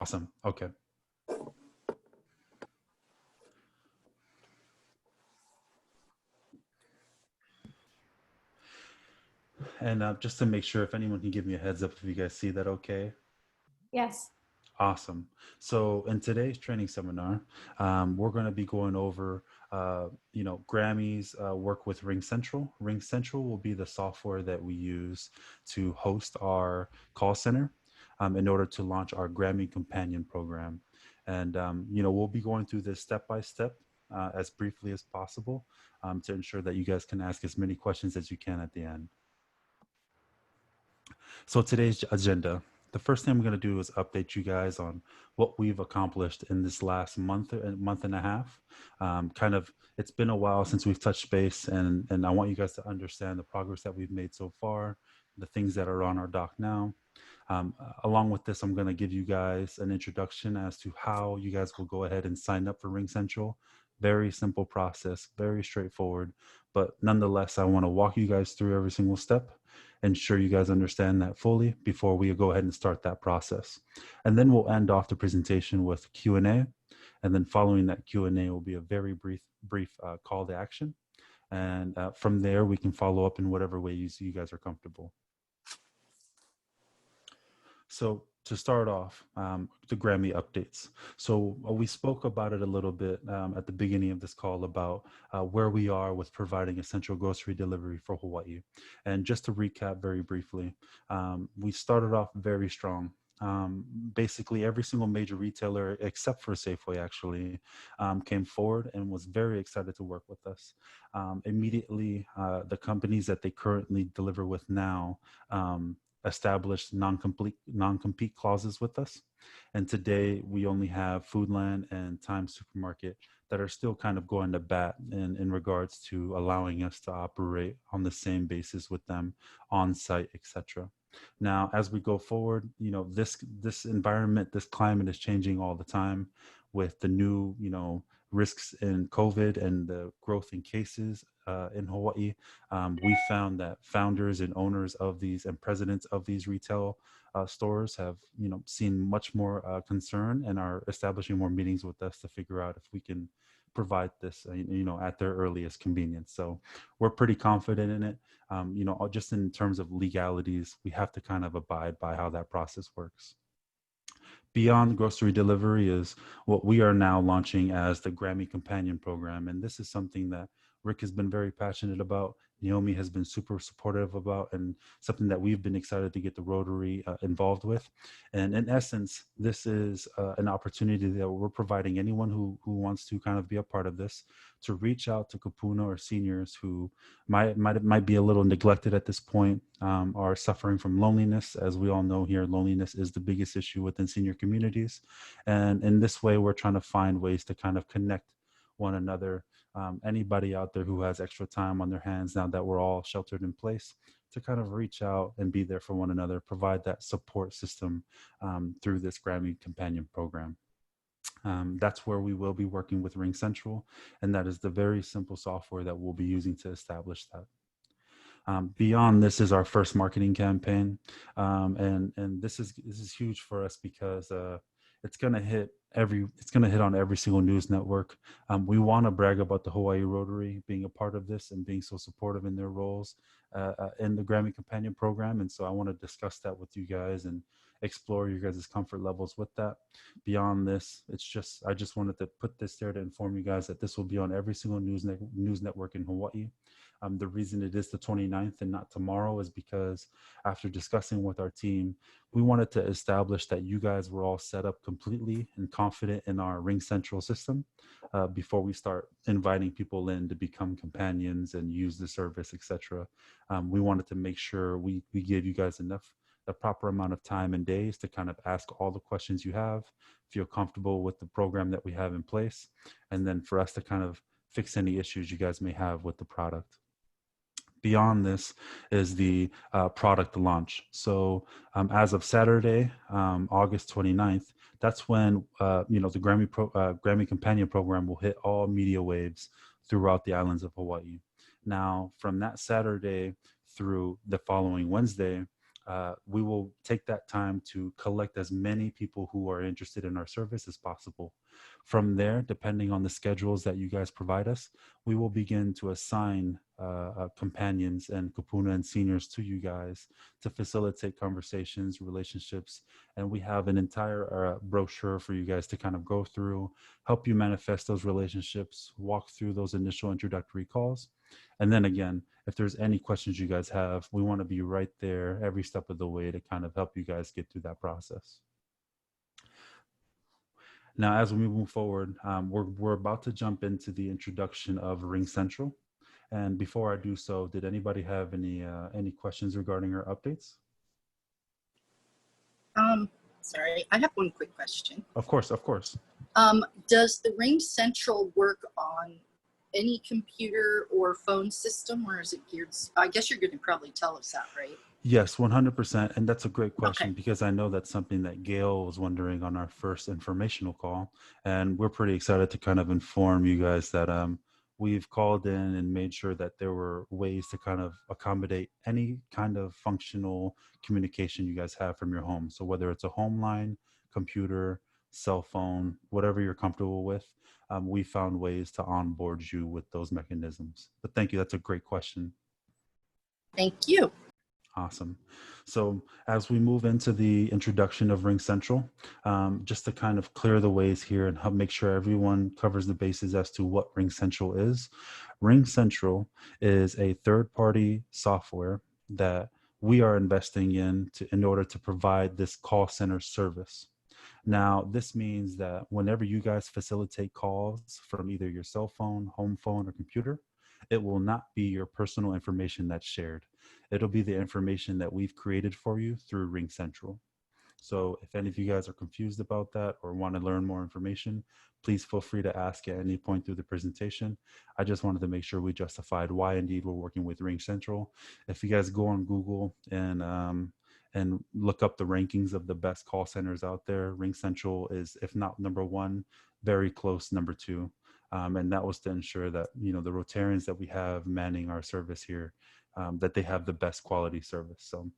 Awesome. Okay. And just to make sure, if anyone can give me a heads up if you guys see that, okay. Yes. Awesome. So in today's training seminar, we're going to be going over, Grammy's work with Ring Central. Ring Central will be the software that we use to host our call center in order to launch our Grammy Companion program. And, we'll be going through this step by step as briefly as possible to ensure that you guys can ask as many questions as you can at the end. So today's agenda, the first thing I'm going to do is update you guys on what we've accomplished in this last month and a half. It's been a while since we've touched base, and I want you guys to understand the progress that we've made so far, the things that are on our dock now. Along with this, I'm going to give you guys an introduction as to how you guys will go ahead and sign up for Ring Central. Very simple process, very straightforward. But nonetheless, I want to walk you guys through every single step, ensure you guys understand that fully before we go ahead and start that process. And then we'll end off the presentation with Q&A. And then following that Q&A will be a very brief call to action. And from there, we can follow up in whatever way you guys are comfortable. So to start off, the Grammy updates. So we spoke about it a little bit at the beginning of this call about where we are with providing essential grocery delivery for Hawaii. And just to recap very briefly, we started off very strong. Basically, every single major retailer, except for Safeway, actually, came forward and was very excited to work with us. Immediately, the companies that they currently deliver with now established non-compete clauses with us. And today we only have Foodland and Times Supermarket that are still kind of going to bat in regards to allowing us to operate on the same basis with them on site, etc. Now, as we go forward, this environment, this climate is changing all the time with the new, risks in COVID and the growth in cases in Hawaii. We found that founders and owners of these and presidents of these retail stores have, seen much more concern and are establishing more meetings with us to figure out if we can provide this, at their earliest convenience. So we're pretty confident in it. Just in terms of legalities, we have to kind of abide by how that process works. Beyond grocery delivery is what we are now launching as the Grammy Companion Program. And this is something that Rick has been very passionate about. Naomi has been super supportive about, and something that we've been excited to get the Rotary involved with. And in essence, this is an opportunity that we're providing anyone who wants to kind of be a part of this to reach out to Kapuna or seniors who might be a little neglected at this point, are suffering from loneliness. As we all know here, loneliness is the biggest issue within senior communities. And in this way, we're trying to find ways to kind of connect one another. Anybody out there who has extra time on their hands now that we're all sheltered in place, to kind of reach out and be there for one another, provide that support system through this Grammy Companion Program. That's where we will be working with Ring Central, and that is the very simple software that we'll be using to establish that. Beyond this is our first marketing campaign, and this is huge for us because it's gonna hit on every single news network. We want to brag about the Hawaii Rotary being a part of this and being so supportive in their roles in the Grammy Companion Program, and so I want to discuss that with you guys and explore your guys' comfort levels with that. Beyond this, I just wanted to put this there to inform you guys that this will be on every single news network in Hawaii. The reason it is the 29th and not tomorrow is because after discussing with our team, we wanted to establish that you guys were all set up completely and confident in our Ring Central system before we start inviting people in to become companions and use the service, etc. We wanted to make sure we gave you guys the proper amount of time and days to kind of ask all the questions you have, feel comfortable with the program that we have in place, and then for us to kind of fix any issues you guys may have with the product. Beyond this is the product launch. So as of Saturday, August 29th, that's when the Grammy Companion Program will hit all media waves throughout the islands of Hawaii. Now, from that Saturday through the following Wednesday, we will take that time to collect as many people who are interested in our service as possible. From there, depending on the schedules that you guys provide us, we will begin to assign companions and kupuna and seniors to you guys to facilitate conversations, relationships, and we have an entire brochure for you guys to kind of go through, help you manifest those relationships, walk through those initial introductory calls. And then again, if there's any questions you guys have, we want to be right there every step of the way to kind of help you guys get through that process. Now, as we move forward, we're about to jump into the introduction of Ring Central. And before I do so, did anybody have any questions regarding our updates? Sorry, I have one quick question. Of course, of course. Does the Ring Central work on any computer or phone system, or is it geared? I guess you're going to probably tell us that, right? Yes, 100%. And that's a great question, Okay. because I know that's something that Gail was wondering on our first informational call. And we're pretty excited to kind of inform you guys that we've called in and made sure that there were ways to kind of accommodate any kind of functional communication you guys have from your home. So whether it's a home line, computer, cell phone, whatever you're comfortable with, we found ways to onboard you with those mechanisms. But thank you. That's a great question. Thank you. Awesome. So as we move into the introduction of Ring Central, just to kind of clear the ways here and help make sure everyone covers the bases as to what Ring Central is. Ring Central is a third-party software that we are investing in order to provide this call center service. Now, this means that whenever you guys facilitate calls from either your cell phone, home phone, or computer, it will not be your personal information that's shared. It'll be the information that we've created for you through Ring Central. So if any of you guys are confused about that or want to learn more information, please feel free to ask at any point through the presentation. I just wanted to make sure we justified why indeed we're working with Ring Central. If you guys go on Google and look up the rankings of the best call centers out there, Ring Central is, if not number one, very close number two. And that was to ensure that, you know, the Rotarians that we have manning our service here, that they have the best quality service. So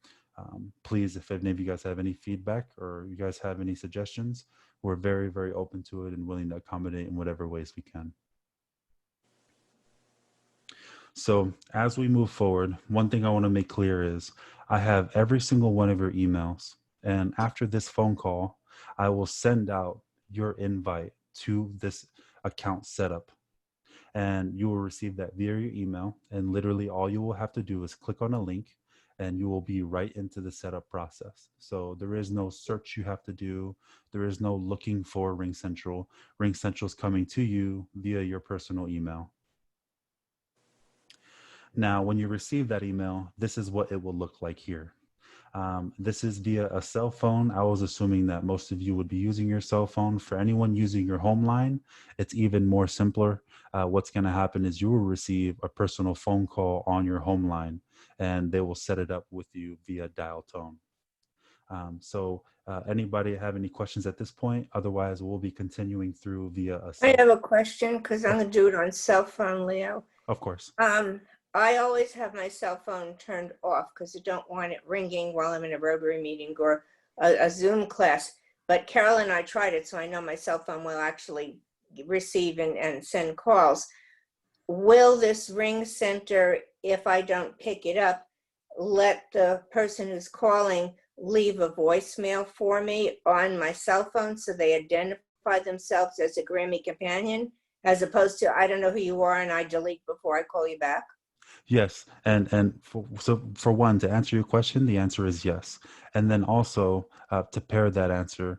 please, if any of you guys have any feedback or you guys have any suggestions, we're very, very open to it and willing to accommodate in whatever ways we can. So as we move forward, one thing I want to make clear is I have every single one of your emails. And after this phone call, I will send out your invite to this account setup. And you will receive that via your email. And literally all you will have to do is click on a link and you will be right into the setup process. So there is no search you have to do. There is no looking for Ring Central. Ring Central is coming to you via your personal email. Now, when you receive that email, this is what it will look like here. This is via a cell phone. I was assuming that most of you would be using your cell phone. For anyone using your home line, it's even more simpler. What's going to happen is you will receive a personal phone call on your home line, and they will set it up with you via dial tone. So anybody have any questions at this point? Otherwise, we'll be continuing through via a cell. I have a question because I'm going to do it on cell phone, Leo. Of course. I always have my cell phone turned off because I don't want it ringing while I'm in a Rotary meeting or a Zoom class. But Carol and I tried it, so I know my cell phone will actually receive and send calls. Will this Ring Center, if I don't pick it up, let the person who's calling leave a voicemail for me on my cell phone so they identify themselves as a GRAMMI companion, as opposed to, I don't know who you are and I delete before I call you back? Yes. And for one, to answer your question, the answer is yes. And then also to pair that answer,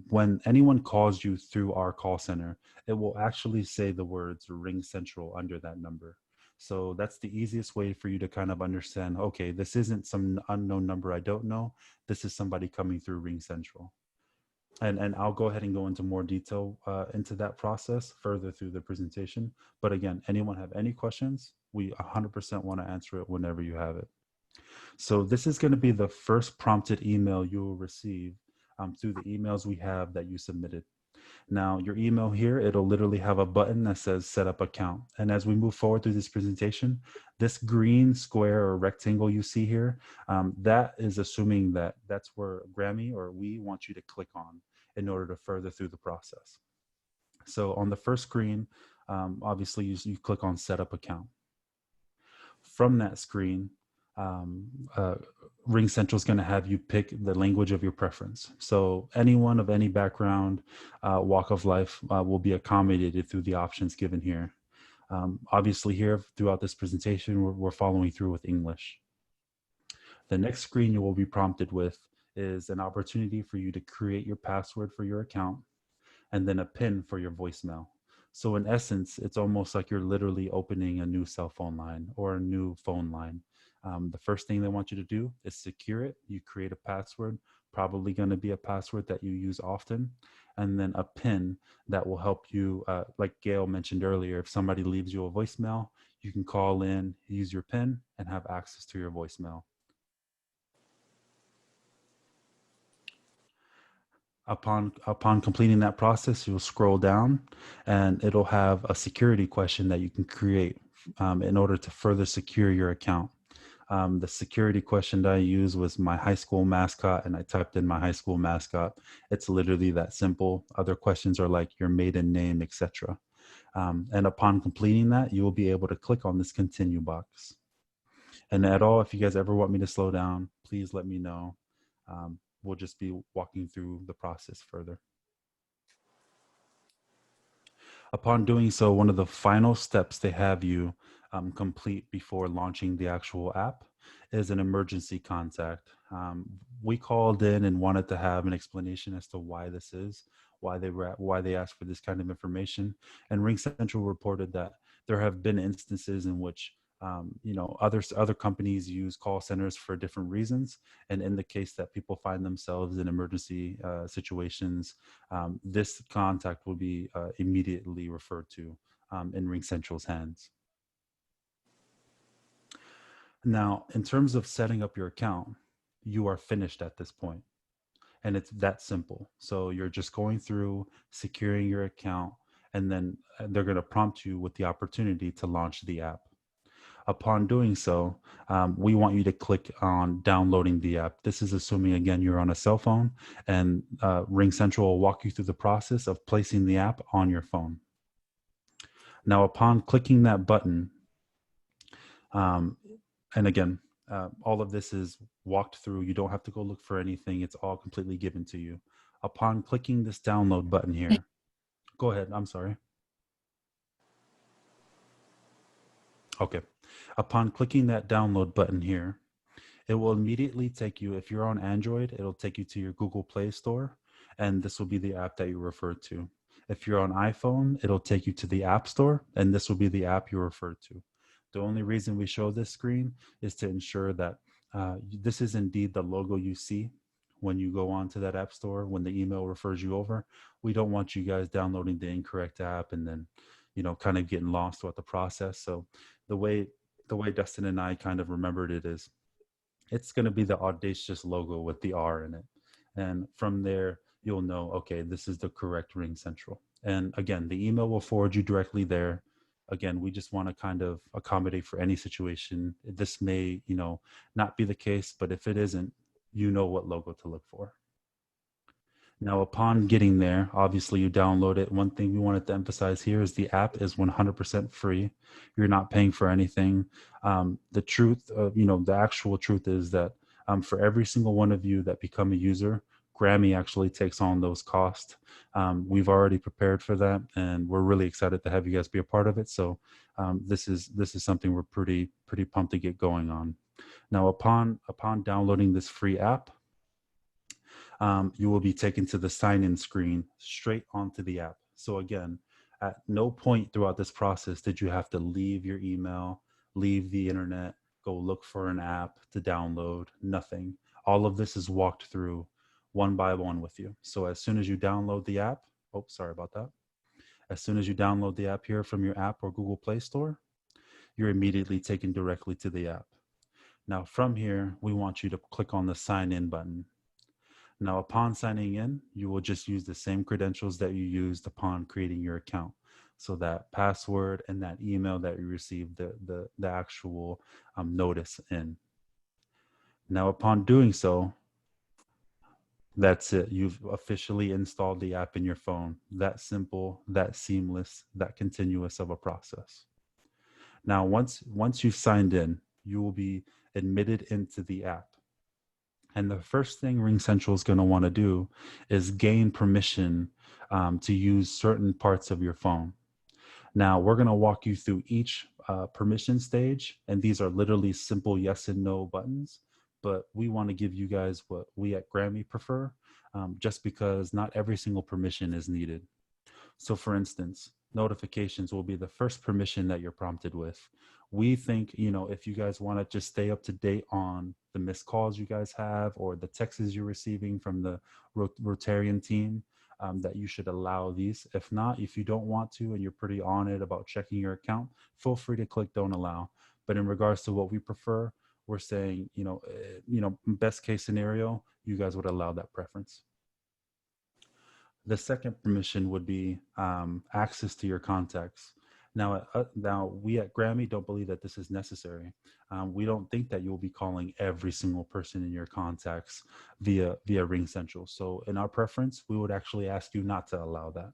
when anyone calls you through our call center, it will actually say the words Ring Central under that number. So that's the easiest way for you to kind of understand, okay, this isn't some unknown number I don't know. This is somebody coming through Ring Central. And I'll go ahead and go into more detail into that process further through the presentation. But again, anyone have any questions? We 100% want to answer it whenever you have it. So this is going to be the first prompted email you will receive through the emails we have that you submitted. Now your email here, it'll literally have a button that says set up account. And as we move forward through this presentation, this green square or rectangle you see here, that is assuming that that's where GRAMMI or we want you to click on in order to further through the process. So on the first screen, obviously you click on set up account. From that screen, Ring Central is going to have you pick the language of your preference. So anyone of any background, walk of life will be accommodated through the options given here. Obviously here throughout this presentation, we're following through with English. The next screen you will be prompted with is an opportunity for you to create your password for your account and then a PIN for your voicemail. So in essence, it's almost like you're literally opening a new cell phone line or a new phone line. The first thing they want you to do is secure it. You create a password, probably going to be a password that you use often, and then a PIN that will help you, like Gail mentioned earlier, if somebody leaves you a voicemail, you can call in, use your PIN, and have access to your voicemail. Upon completing that process, you'll scroll down and it'll have a security question that you can create in order to further secure your account. The security question that I used was my high school mascot, and I typed in my high school mascot. It's literally that simple. Other questions are like your maiden name, etc. And upon completing that, you will be able to click on this continue box. And at all, if you guys ever want me to slow down, please let me know. We'll just be walking through the process further. Upon doing so, one of the final steps they have you complete before launching the actual app is an emergency contact. We called in and wanted to have an explanation as to why this is, why they asked for this kind of information. And Ring Central reported that there have been instances in which other companies use call centers for different reasons. And in the case that people find themselves in emergency situations, this contact will be immediately referred to in Ring Central's hands. Now, in terms of setting up your account, you are finished at this point. And it's that simple. So you're just going through securing your account, and then they're going to prompt you with the opportunity to launch the app. Upon doing so, we want you to click on downloading the app. This is assuming, again, you're on a cell phone, and Ring Central will walk you through the process of placing the app on your phone. Now, upon clicking that button, and again, all of this is walked through. You don't have to go look for anything. It's all completely given to you. Upon clicking this download button here, go ahead. I'm sorry. Okay. Upon clicking that download button here, it will immediately take you, if you're on Android, it'll take you to your Google Play Store, and this will be the app that you referred to. If you're on iPhone, it'll take you to the App Store, and this will be the app you referred to. The only reason we show this screen is to ensure that this is indeed the logo you see when you go on to that app store, when the email refers you over. We don't want you guys downloading the incorrect app and then, kind of getting lost throughout the process. So the way Dustin and I kind of remembered it is it's going to be the audacious logo with the R in it. And from there, you'll know, okay, this is the correct Ring Central. And again, the email will forward you directly there. Again, we just want to kind of accommodate for any situation. This may, not be the case, but if it isn't, you know what logo to look for. Now, upon getting there, obviously you download it. One thing we wanted to emphasize here is the app is 100% free. You're not paying for anything. The truth, the actual truth is that for every single one of you that become a user, GRAMMI actually takes on those costs. We've already prepared for that, and we're really excited to have you guys be a part of it. So this is something we're pretty pumped to get going on. Now, upon downloading this free app, you will be taken to the sign-in screen straight onto the app. So again, at no point throughout this process did you have to leave your email, leave the internet, go look for an app to download, nothing. All of this is walked through one by one with you. So as soon as you download the app, sorry about that. As soon as you download the app here from your app or Google Play Store, you're immediately taken directly to the app. Now from here, we want you to click on the sign in button. Now, upon signing in, you will just use the same credentials that you used upon creating your account. So that password and that email that you received the actual notice in. Now, upon doing so, that's it. You've officially installed the app in your phone. That simple, that seamless, that continuous of a process. Now, once you've signed in, you will be admitted into the app. And the first thing RingCentral is going to want to do is gain permission to use certain parts of your phone. Now, we're going to walk you through each permission stage, and these are literally simple yes and no buttons, but we want to give you guys what we at GRAMMI prefer, just because not every single permission is needed. So for instance, notifications will be the first permission that you're prompted with. We think, if you guys want to just stay up to date on the missed calls you guys have or the texts you're receiving from the Rotarian team, that you should allow these. If not, if you don't want to and you're pretty on it about checking your account, feel free to click don't allow. But in regards to what we prefer, we're saying, best case scenario, you guys would allow that preference. The second permission would be access to your contacts. Now, we at GRAMMI don't believe that this is necessary. We don't think that you'll be calling every single person in your contacts via RingCentral. So in our preference, we would actually ask you not to allow that.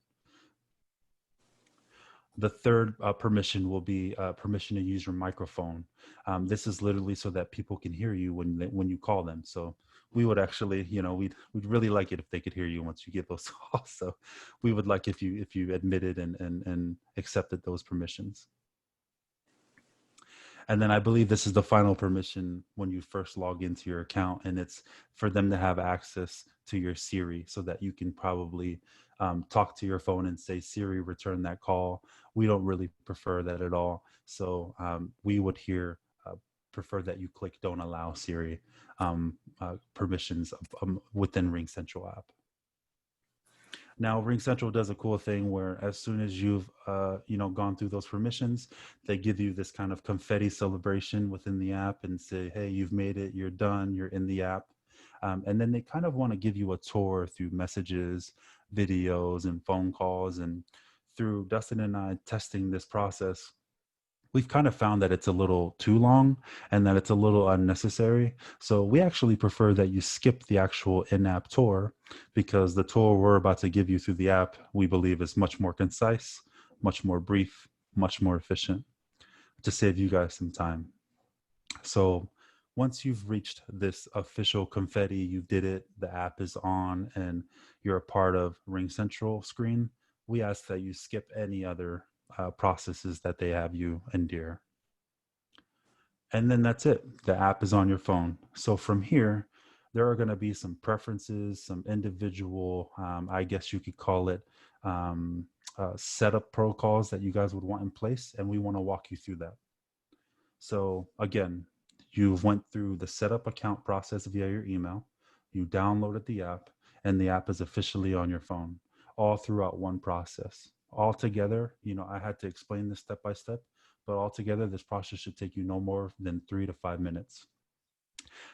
The third permission will be permission to use your microphone. This is literally so that people can hear you when you call them. So we would actually, we'd really like it if they could hear you once you get those calls. So we would like if you admitted and accepted those permissions. And then I believe this is the final permission when you first log into your account, and it's for them to have access to your Siri so that you can probably talk to your phone and say, Siri, return that call. We don't really prefer that at all. So we would prefer that you click don't allow Siri permissions within RingCentral app. Now, RingCentral does a cool thing where as soon as you've gone through those permissions, they give you this kind of confetti celebration within the app and say, hey, you've made it, you're done, you're in the app. And then they kind of want to give you a tour through messages, videos, and phone calls. And through Dustin and I testing this process, we've kind of found that it's a little too long and that it's a little unnecessary. So we actually prefer that you skip the actual in-app tour, because the tour we're about to give you through the app, we believe is much more concise, much more brief, much more efficient, to save you guys some time. So once you've reached this official confetti, you did it, the app is on, and you're a part of RingCentral screen, we ask that you skip any other processes that they have you endure. And then that's it. The app is on your phone. So from here, there are going to be some preferences, some individual, I guess you could call it setup protocols that you guys would want in place. And we want to walk you through that. So again, you've went through the setup account process via your email. You downloaded the app, and the app is officially on your phone, all throughout one process. Altogether, I had to explain this step by step, but altogether, this process should take you no more than 3 to 5 minutes.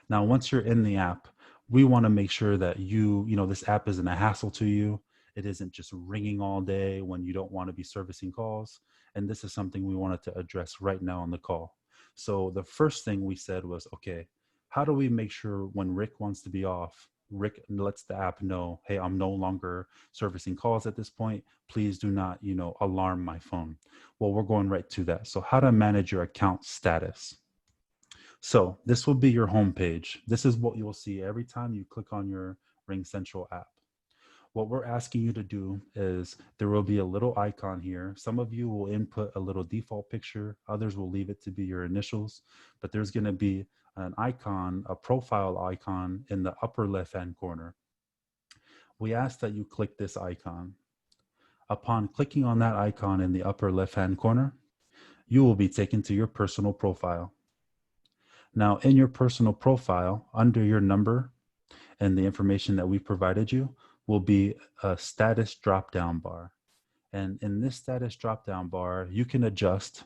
Now, once you're in the app, we want to make sure that this app isn't a hassle to you. It isn't just ringing all day when you don't want to be servicing calls. And this is something we wanted to address right now on the call. So the first thing we said was, okay, how do we make sure when Rick wants to be off, Rick lets the app know, hey, I'm no longer servicing calls at this point. Please do not, alarm my phone. Well, we're going right to that. So how to manage your account status. So this will be your home page. This is what you'll see every time you click on your RingCentral app. What we're asking you to do is there will be a little icon here. Some of you will input a little default picture. Others will leave it to be your initials, but there's going to be an icon, a profile icon in the upper left-hand corner. We ask that you click this icon. Upon clicking on that icon in the upper left-hand corner, you will be taken to your personal profile. Now, in your personal profile, under your number and the information that we provided you, will be a status drop-down bar. And in this status drop-down bar, you can adjust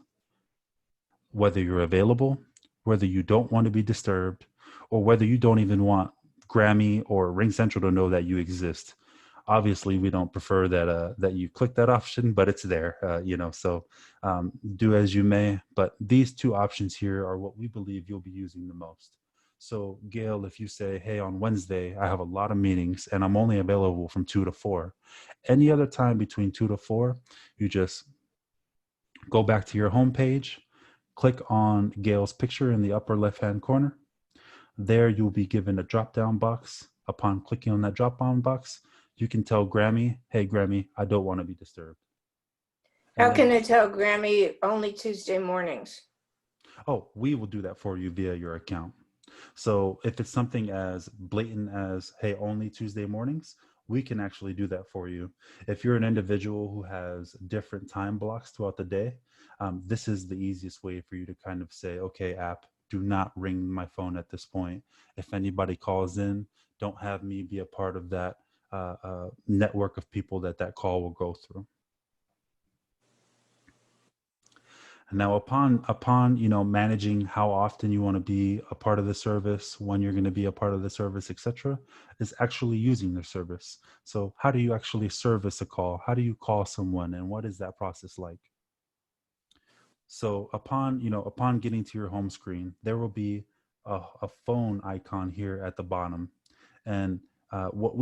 whether you're available, whether you don't want to be disturbed, or whether you don't even want Grammy or Ring Central to know that you exist. Obviously, we don't prefer that you click that option, but it's there, so do as you may. But these two options here are what we believe you'll be using the most. So Gail, if you say, hey, on Wednesday, I have a lot of meetings and I'm only available from 2 to 4, any other time between 2 to 4, you just go back to your home page, click on Gail's picture in the upper left-hand corner. There you'll be given a drop-down box. Upon clicking on that drop-down box, you can tell GRAMMI, hey, GRAMMI, I don't want to be disturbed. How can I tell GRAMMI only Tuesday mornings? Oh, we will do that for you via your account. So if it's something as blatant as, hey, only Tuesday mornings, we can actually do that for you. If you're an individual who has different time blocks throughout the day, this is the easiest way for you to kind of say, okay, app, do not ring my phone at this point. If anybody calls in, don't have me be a part of that network of people that call will go through. Now, upon managing how often you want to be a part of the service, when you're going to be a part of the service, etc., is actually using the service. So, how do you actually service a call? How do you call someone, and what is that process like? So, upon getting to your home screen, there will be a phone icon here at the bottom, and what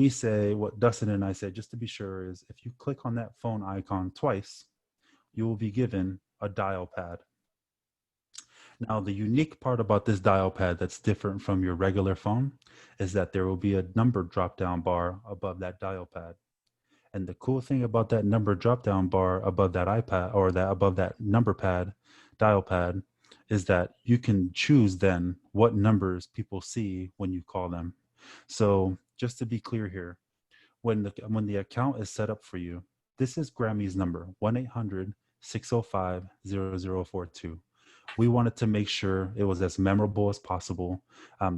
Dustin and I say, just to be sure, is if you click on that phone icon twice, you will be given a dial pad. Now, the unique part about this dial pad that's different from your regular phone is that there will be a number drop down bar above that dial pad. And the cool thing about that number drop down bar above that iPad or that above that number pad, dial pad, is that you can choose then what numbers people see when you call them. So just to be clear here, when the account is set up for you, this is GRAMMI's number, 1-800-605-0042. We wanted to make sure it was as memorable as possible.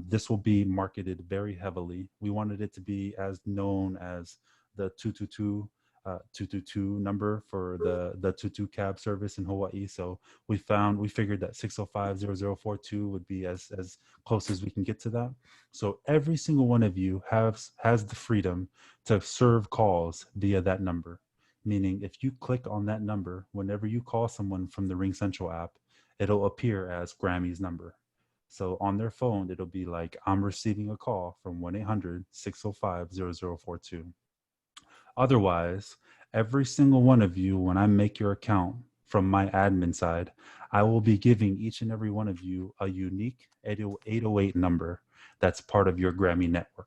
This will be marketed very heavily. We wanted it to be as known as the 222 number for the 22 cab service in Hawaii. So we figured that 605-0042 would be as close as we can get to that. So every single one of you has the freedom to serve calls via that number. Meaning if you click on that number, whenever you call someone from the Ring Central app, it'll appear as GRAMMI's number. So on their phone, it'll be like, I'm receiving a call from 1-800-605-0042. Otherwise, every single one of you, when I make your account from my admin side, I will be giving each and every one of you a unique 808 number that's part of your GRAMMI network.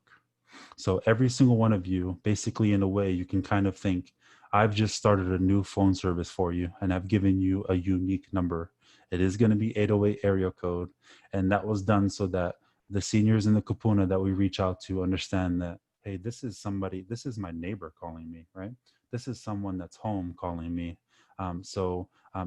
So every single one of you, basically in a way, you can kind of think, I've just started a new phone service for you and I've given you a unique number. It is going to be 808 area code. And that was done so that the seniors in the kupuna that we reach out to understand that, hey, this is my neighbor calling me, right? This is someone that's home calling me.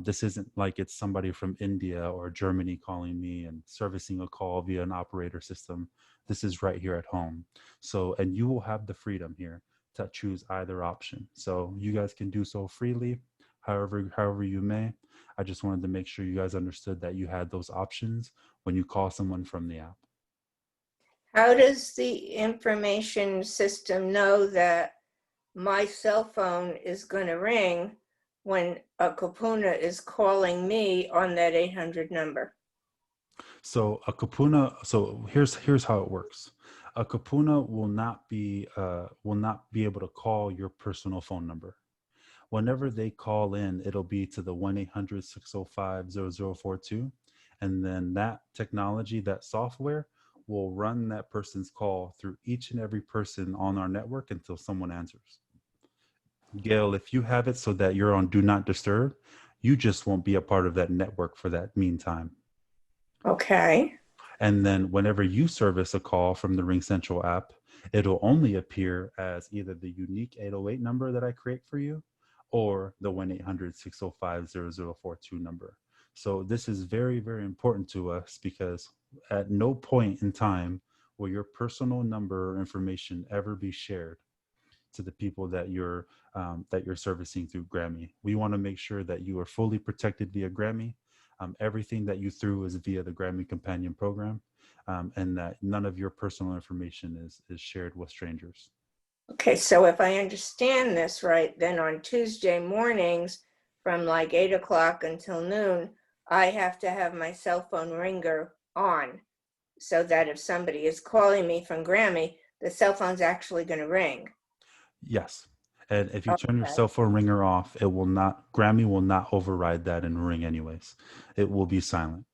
This isn't like it's somebody from India or Germany calling me and servicing a call via an operator system. This is right here at home. So, and you will have the freedom here to choose either option. So you guys can do so freely, however you may. I just wanted to make sure you guys understood that you had those options when you call someone from the app. How does the information system know that my cell phone is going to ring when a kupuna is calling me on that 800 number? So a kupuna, so here's how it works. A kupuna will not be able to call your personal phone number. Whenever they call in, it'll be to the 1-800-605-0042. And then that technology, that software will run that person's call through each and every person on our network until someone answers. Gail, if you have it so that you're on Do Not Disturb, you just won't be a part of that network for that meantime. Okay. And then whenever you service a call from the Ring Central app, it'll only appear as either the unique 808 number that I create for you or the 1-800-605-0042 number. So this is very, very important to us because at no point in time will your personal number or information ever be shared to the people that you're servicing through GRAMMI. We want to make sure that you are fully protected via GRAMMI. Everything that you through is via the GRAMMI Companion Program. and that none of your personal information is shared with strangers. Okay, so if I understand this right, then on Tuesday mornings from like 8 o'clock until noon, I have to have my cell phone ringer on so that if somebody is calling me from GRAMMI, the cell phone's actually going to ring. Yes. And if you turn your Okay. cell phone ringer off, it will not, GRAMMI will not override that and ring anyways. It will be silent.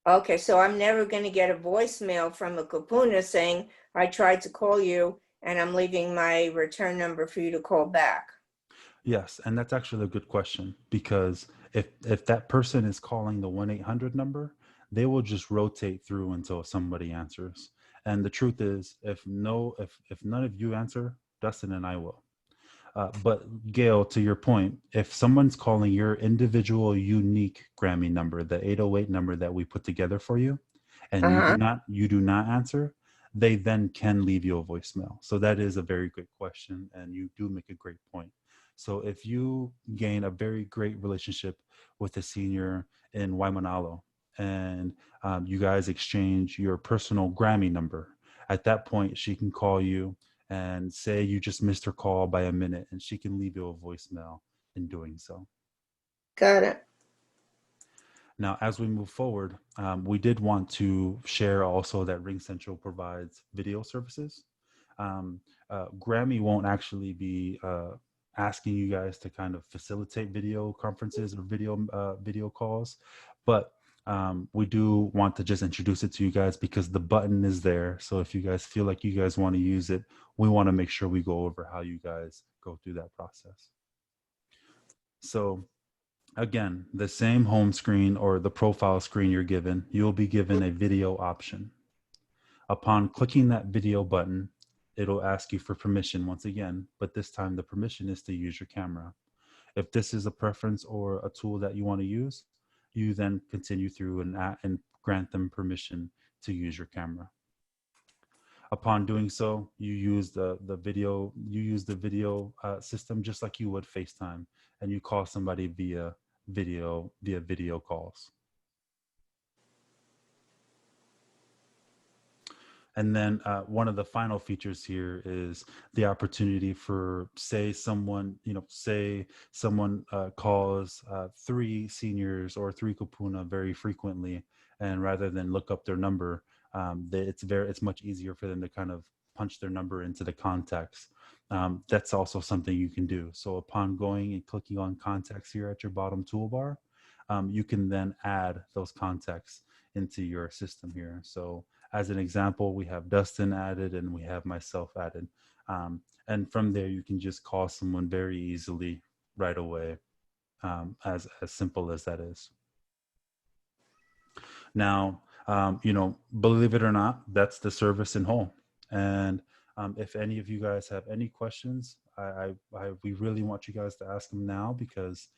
Okay, so I'm never going to get a voicemail from a kupuna saying, I tried to call you and I'm leaving my return number for you to call back. Yes, and that's actually a good question, because if that person is calling the 1-800 number, they will just rotate through until somebody answers. And the truth is, if none of you answer, Dustin and I will. But Gail, to your point, if someone's calling your individual unique GRAMMI number, the 808 number that we put together for you, and Uh-huh. you do not answer, they then can leave you a voicemail. So that is a very good question, and you do make a great point. So if you gain a very great relationship with a senior in Waimanalo, and you guys exchange your personal GRAMMI number, at that point she can call you and say you just missed her call by a minute, and she can leave you a voicemail in doing so. Got it. Now, as we move forward, we did want to share also that Ring Central provides video services. GRAMMI won't actually be asking you guys to kind of facilitate video conferences or video calls, but we do want to just introduce it to you guys because the button is there. So if you guys feel like you guys want to use it, we want to make sure we go over how you guys go through that process. So again, the same home screen or the profile screen you're given, you'll be given a video option. Upon clicking that video button, it'll ask you for permission once again, but this time the permission is to use your camera. If this is a preference or a tool that you want to use, you then continue through and grant them permission to use your camera. Upon doing so, you use the video system just like you would FaceTime, and you call somebody via video calls. And then one of the final features here is the opportunity for, say someone calls 3 seniors or 3 kupuna very frequently, and rather than look up their number, it's much easier for them to kind of punch their number into the contacts. That's also something you can do. So upon going and clicking on contacts here at your bottom toolbar, you can then add those contacts into your system here. So as an example, we have Dustin added and we have myself added. And from there, you can just call someone very easily right away, as simple as that is. Now, believe it or not, that's the service in whole. And if any of you guys have any questions, we really want you guys to ask them now, because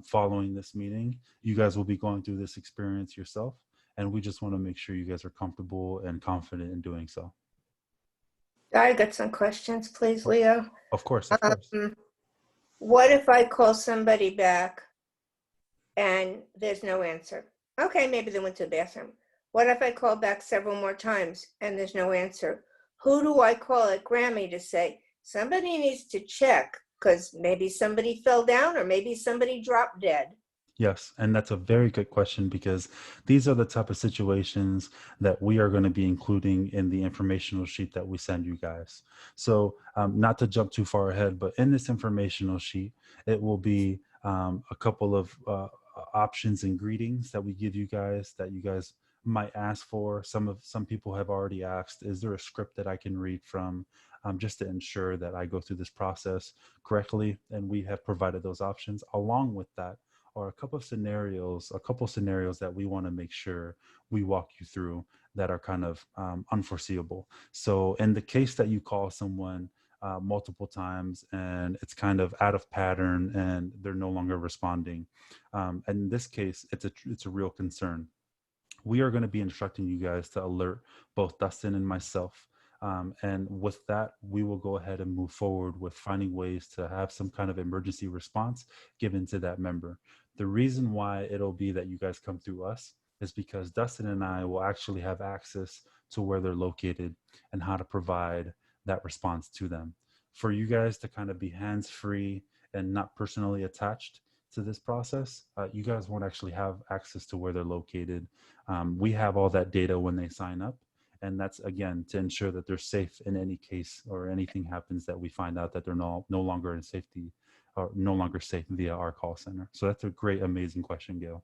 following this meeting, you guys will be going through this experience yourself. And we just want to make sure you guys are comfortable and confident in doing so. I got some questions, please, Leo. Of course, of course. What if I call somebody back and there's no answer? Okay, maybe they went to the bathroom. What if I call back several more times and there's no answer? Who do I call at GRAMMI to say, somebody needs to check, because maybe somebody fell down or maybe somebody dropped dead? Yes, and that's a very good question, because these are the type of situations that we are going to be including in the informational sheet that we send you guys. So not to jump too far ahead, but in this informational sheet, it will be a couple of options and greetings that we give you guys that you guys might ask for. Some people have already asked, is there a script that I can read from, just to ensure that I go through this process correctly? And we have provided those options. Along with that are a couple scenarios that we want to make sure we walk you through that are kind of unforeseeable. So in the case that you call someone multiple times and it's kind of out of pattern and they're no longer responding, and in this case, it's a real concern. We are going to be instructing you guys to alert both Dustin and myself. And with that, we will go ahead and move forward with finding ways to have some kind of emergency response given to that member. The reason why it'll be that you guys come through us is because Dustin and I will actually have access to where they're located and how to provide that response to them. For you guys to kind of be hands-free and not personally attached to this process, you guys won't actually have access to where they're located. We have all that data when they sign up. And that's, again, to ensure that they're safe in any case or anything happens that we find out that they're no longer in safety or no longer safe via our call center. So that's a great, amazing question, Gail.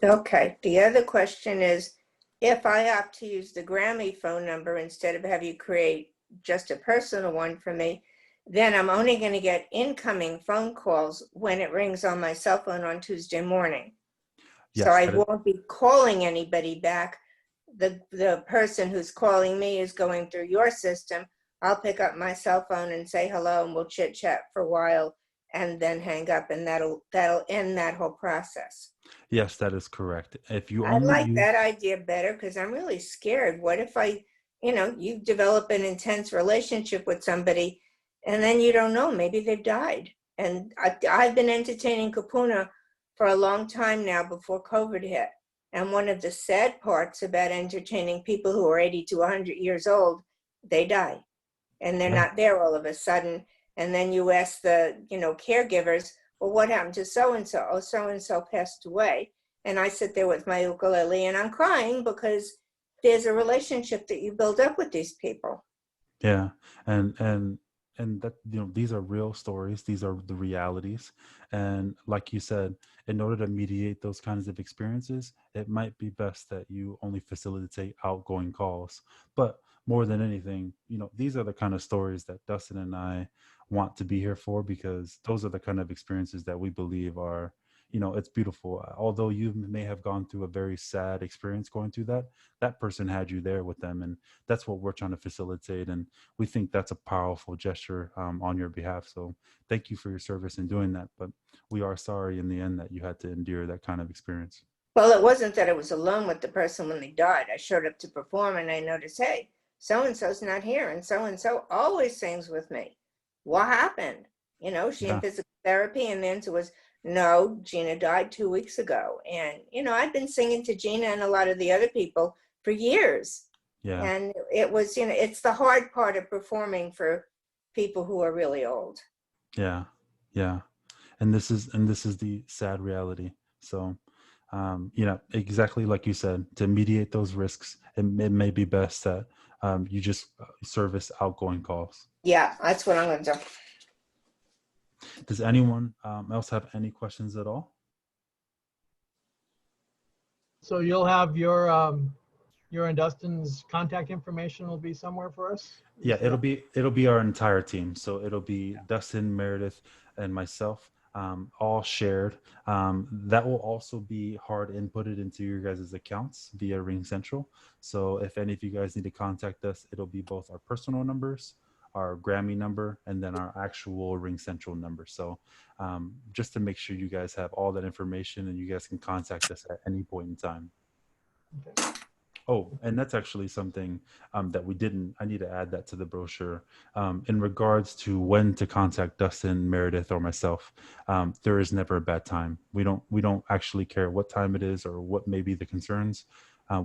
Okay. The other question is, if I opt to use the GRAMMI phone number instead of have you create just a personal one for me, then I'm only going to get incoming phone calls when it rings on my cell phone on Tuesday morning. So Yes, I won't be calling anybody back. The person who's calling me is going through your system. I'll pick up my cell phone and say hello, and we'll chit chat for a while and then hang up, and that'll end that whole process. yes, that is correct. If you I only like use, that idea better because I'm really scared. What if you develop an intense relationship with somebody and then you don't know, maybe they've died. And I've been entertaining Kapuna for a long time now before COVID hit. And one of the sad parts about entertaining people who are 80 to 100 years old, they die and they're yeah, not there all of a sudden. And then you ask the, caregivers, well, what happened to so-and-so? Oh, so-and-so passed away. And I sit there with my ukulele and I'm crying because there's a relationship that you build up with these people. yeah, and that, these are real stories. These are the realities. And like you said, in order to mediate those kinds of experiences, it might be best that you only facilitate outgoing calls. But more than anything, these are the kind of stories that Dustin and I want to be here for, because those are the kind of experiences that we believe are, it's beautiful. Although you may have gone through a very sad experience going through that, that person had you there with them. And that's what we're trying to facilitate. And we think that's a powerful gesture on your behalf. So thank you for your service in doing that. But we are sorry in the end that you had to endure that kind of experience. Well, it wasn't that I was alone with the person when they died. I showed up to perform and I noticed, hey, so-and-so's not here. And so always sings with me. What happened? She in Yeah. physical therapy. And the answer was, no, Gina died 2 weeks ago. And, I've been singing to Gina and a lot of the other people for years. Yeah. And it was, it's the hard part of performing for people who are really old. Yeah. Yeah. And this is the sad reality. So, exactly like you said, to mediate those risks, it may be best that you just service outgoing calls. Yeah, that's what I'm going to do. Does anyone else have any questions at all? So you'll have your and Dustin's contact information will be somewhere for us? Yeah, it'll be our entire team. So it'll be Dustin, Meredith, and myself, all shared. That will also be hard inputted into your guys' accounts via Ring Central. So if any of you guys need to contact us, it'll be both our personal numbers, our GRAMMI number, and then our actual Ring Central number. So just to make sure you guys have all that information and you guys can contact us at any point in time. Okay. Oh, and that's actually something that I need to add that to the brochure. In regards to when to contact Dustin, Meredith, or myself, there is never a bad time. We don't actually care what time it is or what may be the concerns.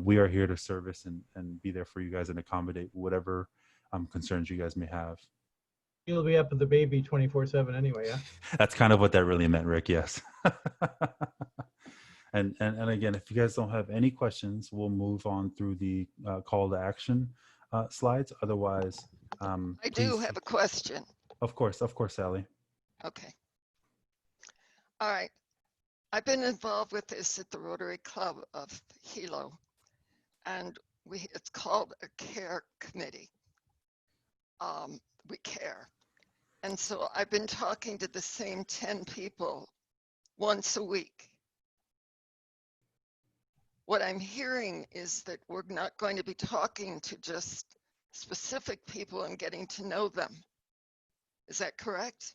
We are here to service and be there for you guys and accommodate whatever concerns you guys may have. You'll be up with the baby 24/7 anyway, yeah? That's kind of what that really meant, Rick. Yes. And again, if you guys don't have any questions, we'll move on through the call to action slides. Otherwise, I do have a question. Of course, Sally. Okay. All right. I've been involved with this at the Rotary Club of Hilo, and it's called a care committee. We care. And so I've been talking to the same 10 people once a week. What I'm hearing is that we're not going to be talking to just specific people and getting to know them. Is that correct?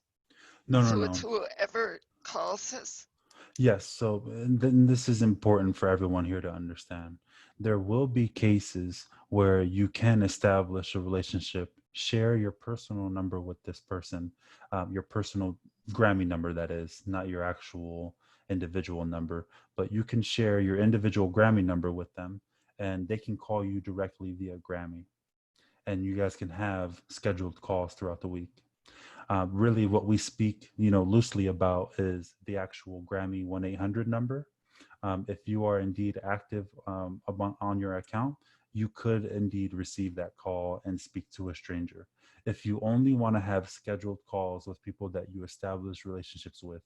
No. So it's whoever calls us? Yes. So then this is important for everyone here to understand. There will be cases where you can establish a relationship, share your personal number with this person, your personal GRAMMI number, that is, not your actual individual number, but you can share your individual GRAMMI number with them, and they can call you directly via GRAMMI, and you guys can have scheduled calls throughout the week. Really, what we speak, loosely about is the actual GRAMMI 1-800 number. If you are indeed active on your account, you could indeed receive that call and speak to a stranger. If you only want to have scheduled calls with people that you establish relationships with,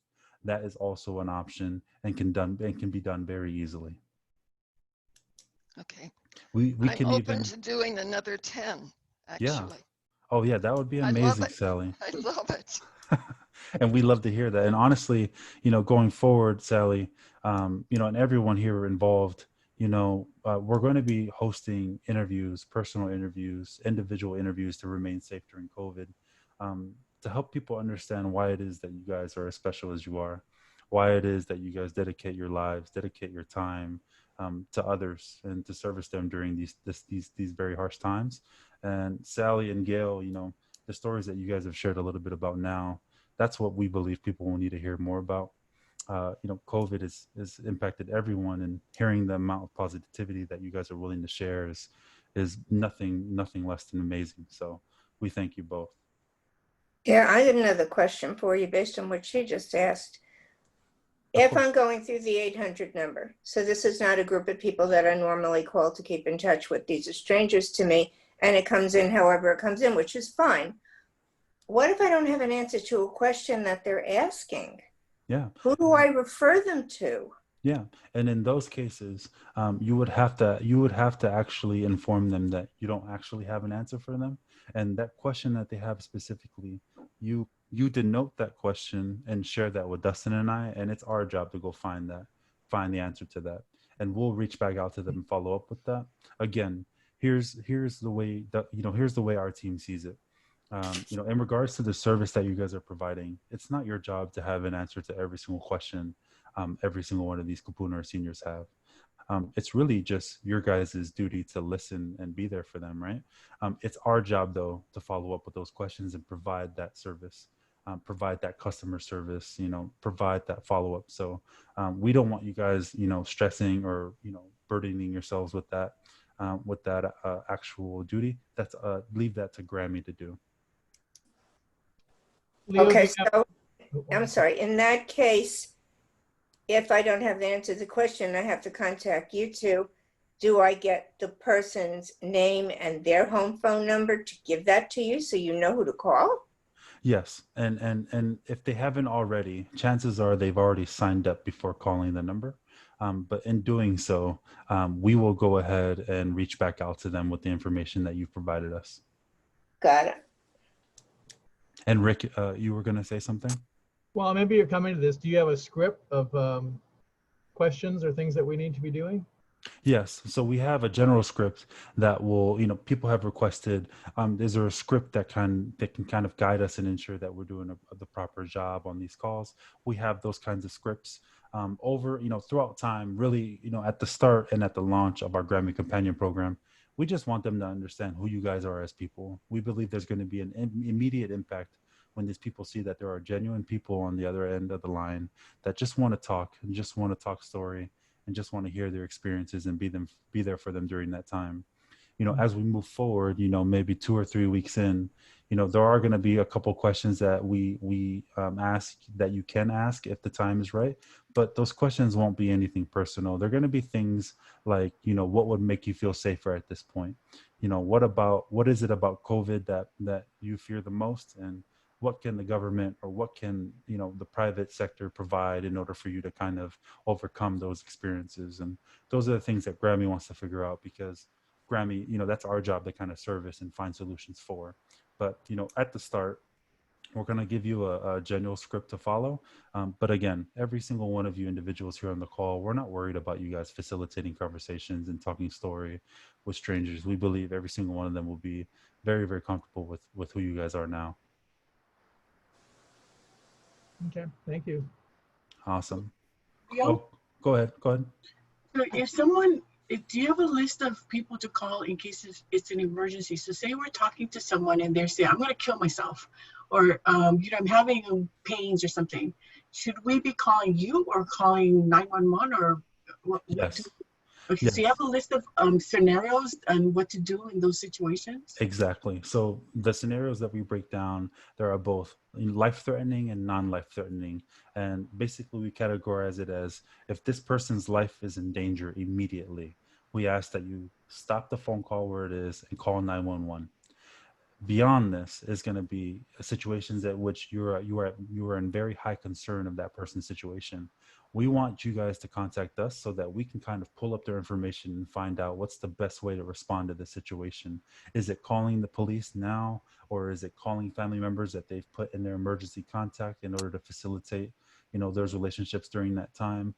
that is also an option and can be done very easily. Okay. We I'm can open even, to doing another 10, yeah. actually. Oh yeah, that would be I love amazing, it. Sally. I love it. And we love to hear that. And honestly, going forward, Sally, and everyone here involved, we're going to be hosting interviews, personal interviews, individual interviews to remain safe during COVID, to help people understand why it is that you guys are as special as you are, why it is that you guys dedicate your lives, dedicate your time to others and to service them during these very harsh times. And Sally and Gail, the stories that you guys have shared a little bit about now, that's what we believe people will need to hear more about. COVID is impacted everyone, and hearing the amount of positivity that you guys are willing to share is nothing less than amazing. So we thank you both. Yeah, I got another question for you based on what she just asked. If I'm going through the 800 number, so this is not a group of people that I normally call to keep in touch with. These are strangers to me, and it comes in however it comes in, which is fine. What if I don't have an answer to a question that they're asking? Yeah. Who do I refer them to? Yeah, and in those cases, you would have to actually inform them that you don't actually have an answer for them, and that question that they have specifically, you denote that question and share that with Dustin and I, and it's our job to go find the answer to that, and we'll reach back out to them and follow up with that. Again, here's the way that here's the way our team sees it. In regards to the service that you guys are providing, it's not your job to have an answer to every single question every single one of these Kupuna or seniors have. It's really just your guys' duty to listen and be there for them, right? It's our job, though, to follow up with those questions and provide that service, provide that customer service, provide that follow-up. So we don't want you guys, stressing or, burdening yourselves with that actual duty. That's leave that to GRAMMI to do. Leo, Okay, so I'm sorry. In that case, if I don't have the answer to the question, I have to contact you two. Do I get the person's name and their home phone number to give that to you so you know who to call? Yes, and if they haven't already, chances are they've already signed up before calling the number. But in doing so, we will go ahead and reach back out to them with the information that you've provided us. Got it. And Rick, you were going to say something? well, maybe you're coming to this. Do you have a script of questions or things that we need to be doing? Yes. So we have a general script that will, people have requested. Is there a script that can kind of guide us and ensure that we're doing the proper job on these calls? We have those kinds of scripts over, throughout time. Really, at the start and at the launch of our GRAMMI Companion program, we just want them to understand who you guys are as people. We believe there's going to be an immediate impact when these people see that there are genuine people on the other end of the line that just want to talk and just want to talk story and just want to hear their experiences and be there for them during that time. As we move forward, maybe 2 or 3 weeks in, there are going to be a couple questions that we ask that you can ask if the time is right, but those questions won't be anything personal. They're going to be things like, what would make you feel safer at this point? What is it about COVID that you fear the most? And what can the government or what can the private sector provide in order for you to kind of overcome those experiences? And those are the things that GRAMMI wants to figure out, because GRAMMI, that's our job to kind of service and find solutions for. But at the start, we're going to give you a general script to follow. But again, every single one of you individuals here on the call, we're not worried about you guys facilitating conversations and talking story with strangers. We believe every single one of them will be very, very comfortable with who you guys are now. Okay, thank you. Awesome. Leo? Oh, go ahead. So do you have a list of people to call in case it's an emergency? So say we're talking to someone and they're saying, I'm going to kill myself. or I'm having pains or something, should we be calling you or calling 911, or what do? Yes. Okay, so you Yes. have a list of scenarios and what to do in those situations? Exactly. So the scenarios that we break down, there are both life-threatening and non-life-threatening. And basically we categorize it as if this person's life is in danger immediately, we ask that you stop the phone call where it is and call 911. Beyond this is going to be situations at which you are in very high concern of that person's situation. We want you guys to contact us so that we can kind of pull up their information and find out what's the best way to respond to the situation. Is it calling the police now, or is it calling family members that they've put in their emergency contact in order to facilitate, those relationships during that time?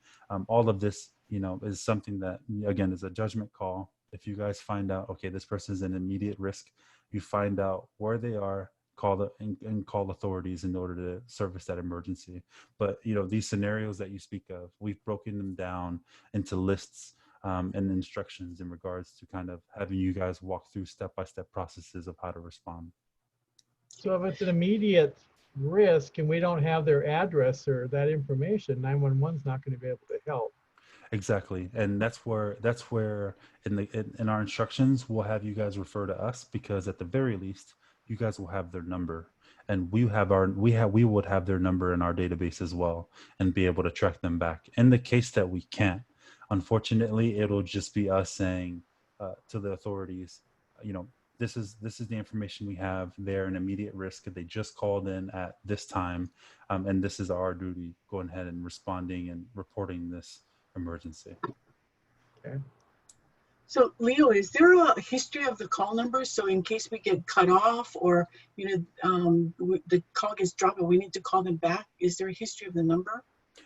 All of this, is something that, again, is a judgment call. If you guys find out, okay, this person is in immediate risk, you find out where they are, and call authorities in order to service that emergency. But these scenarios that you speak of, we've broken them down into lists, and instructions in regards to kind of having you guys walk through step-by-step processes of how to respond. So if it's an immediate risk and we don't have their address or that information, 911 is not going to be able to help. Exactly, and that's where in our instructions we'll have you guys refer to us, because at the very least you guys will have their number, and we would have their number in our database as well, and be able to track them back. In the case that we can't, unfortunately, it'll just be us saying to the authorities, this is the information we have. They're in immediate risk. They just called in at this time, and this is our duty going ahead and responding and reporting this emergency. Okay. So Leo, is there a history of the call number? So in case we get cut off, or the call gets dropped and we need to call them back, is there a history of the number?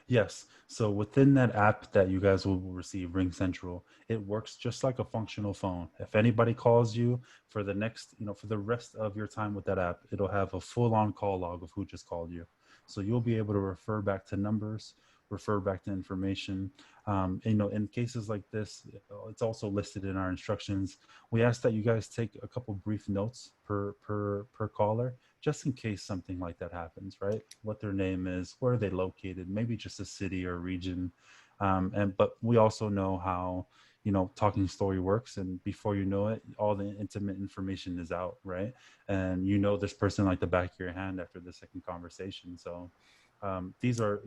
Yes. So within that app that you guys will receive, Ring Central, it works just like a functional phone. If anybody calls you for the next, for the rest of your time with that app, it'll have a full-on call log of who just called you. So you'll be able to refer back to numbers, refer back to information. In cases like this, it's also listed in our instructions. We ask that you guys take a couple brief notes per caller, just in case something like that happens, right? What their name is, where are they located, maybe just a city or region. But we also know how, Talking Story works, and before you know it, all the intimate information is out, right? And this person like the back of your hand after the second conversation. So these are,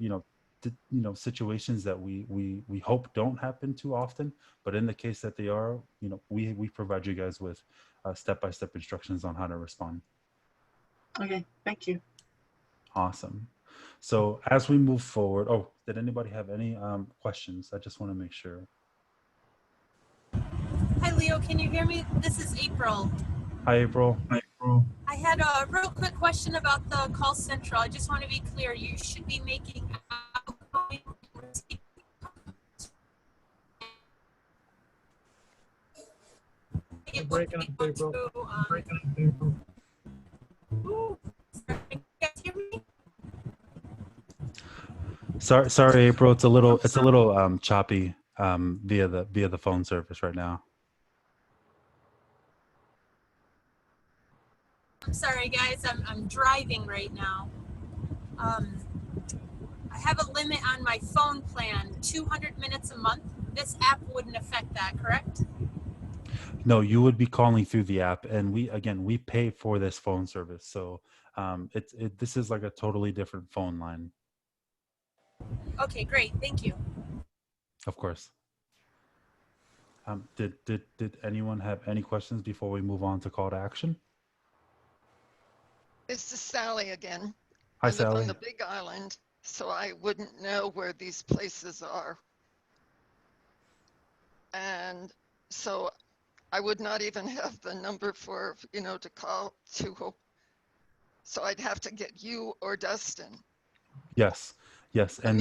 situations that we hope don't happen too often, but in the case that they are, we provide you guys with step-by-step instructions on how to respond. Okay, thank you. Awesome. So as we move forward, did anybody have any questions? I just want to make sure. Hi, Leo. Can you hear me? This is April. Hi, April. I had a real quick question about the call central. I just want to be clear. You should be making outgoing and receiving. You're breaking up, April. Sorry, can you guys hear me? Sorry, April. It's a little choppy via the phone service right now. I'm sorry, guys. I'm driving right now. I have a limit on my phone plan, 200 minutes a month. This app wouldn't affect that, correct? No, you would be calling through the app, and we pay for this phone service. So this is like a totally different phone line. Okay, great. Thank you. Of course. Did anyone have any questions before we move on to call to action? This is Sally again. Hi, I live Sally. on the Big Island, so I wouldn't know where these places are. And so I would not even have the number for, to call to. So I'd have to get you or Dustin. Yes, and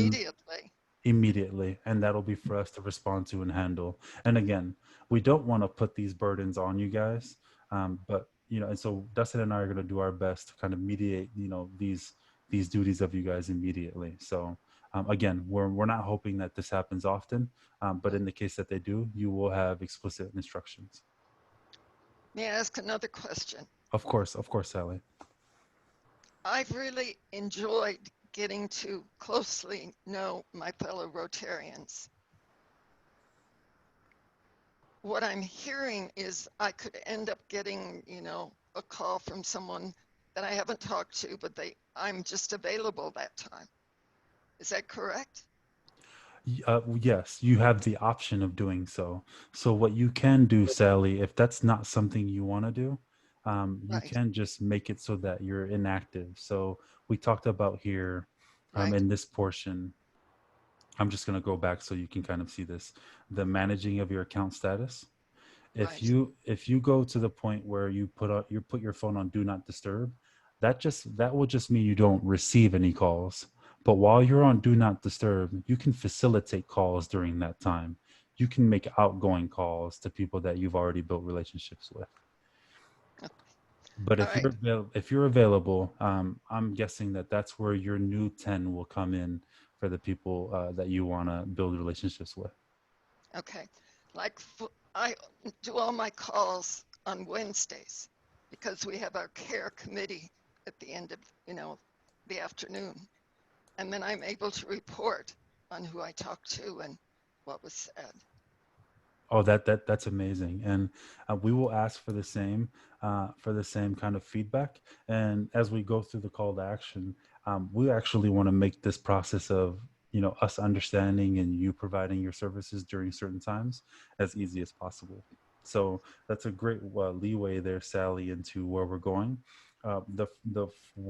immediately. and that'll be for us to respond to and handle. And again, we don't want to put these burdens on you guys, but and so Dustin and I are going to do our best to kind of mediate, these duties of you guys immediately. So again, we're not hoping that this happens often, but in the case that they do, you will have explicit instructions. May I ask another question? Of course, Sally. I've really enjoyed getting to closely know my fellow Rotarians. What I'm hearing is I could end up getting, a call from someone that I haven't talked to, but I'm just available that time. Is that correct? Yes, you have the option of doing so. So what you can do, Sally, if that's not something you want to do, you Right, can just make it so that you're inactive. So we talked about here right, in this portion. I'm just going to go back so you can kind of see this, the managing of your account status. right. If you go to the point where you put your phone on do not disturb, that will just mean you don't receive any calls. But while you're on do not disturb, you can facilitate calls during that time. You can make outgoing calls to people that you've already built relationships with. But All right. if you're available, I'm guessing that that's where your new 10 will come in for the people that you want to build relationships with. Okay. Like I do all my calls on Wednesdays because we have our care committee at the end of, the afternoon. And then I'm able to report on who I talked to and what was said. Oh, that's amazing, and we will ask for the same kind of feedback. And as we go through the call to action, we actually want to make this process of us understanding and you providing your services during certain times as easy as possible. So that's a great leeway there, Sally, into where we're going.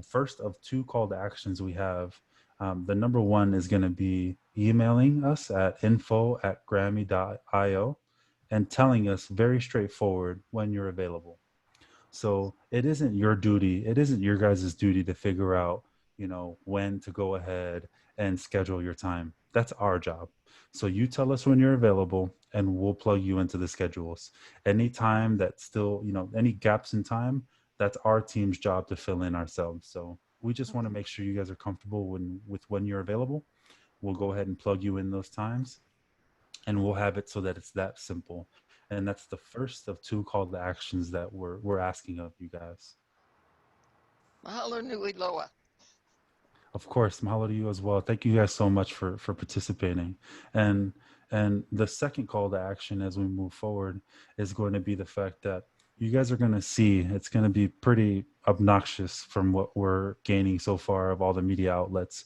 First of two call to actions we have. The number one is going to be emailing us at info@grammy.io and telling us very straightforward when you're available. So it isn't your duty, it isn't your guys' duty to figure out, when to go ahead and schedule your time. That's our job. So you tell us when you're available and we'll plug you into the schedules. Any time that still, any gaps in time, that's our team's job to fill in ourselves. So we just want to make sure you guys are comfortable with when you're available. We'll go ahead and plug you in those times and we'll have it so that it's that simple. And that's the first of two call to actions that we're asking of you guys. Mahalo nui loa. Of course, mahalo to you as well. Thank you guys so much for participating. And the second call to action as we move forward is going to be the fact that you guys are going to see it's going to be pretty obnoxious from what we're gaining so far of all the media outlets.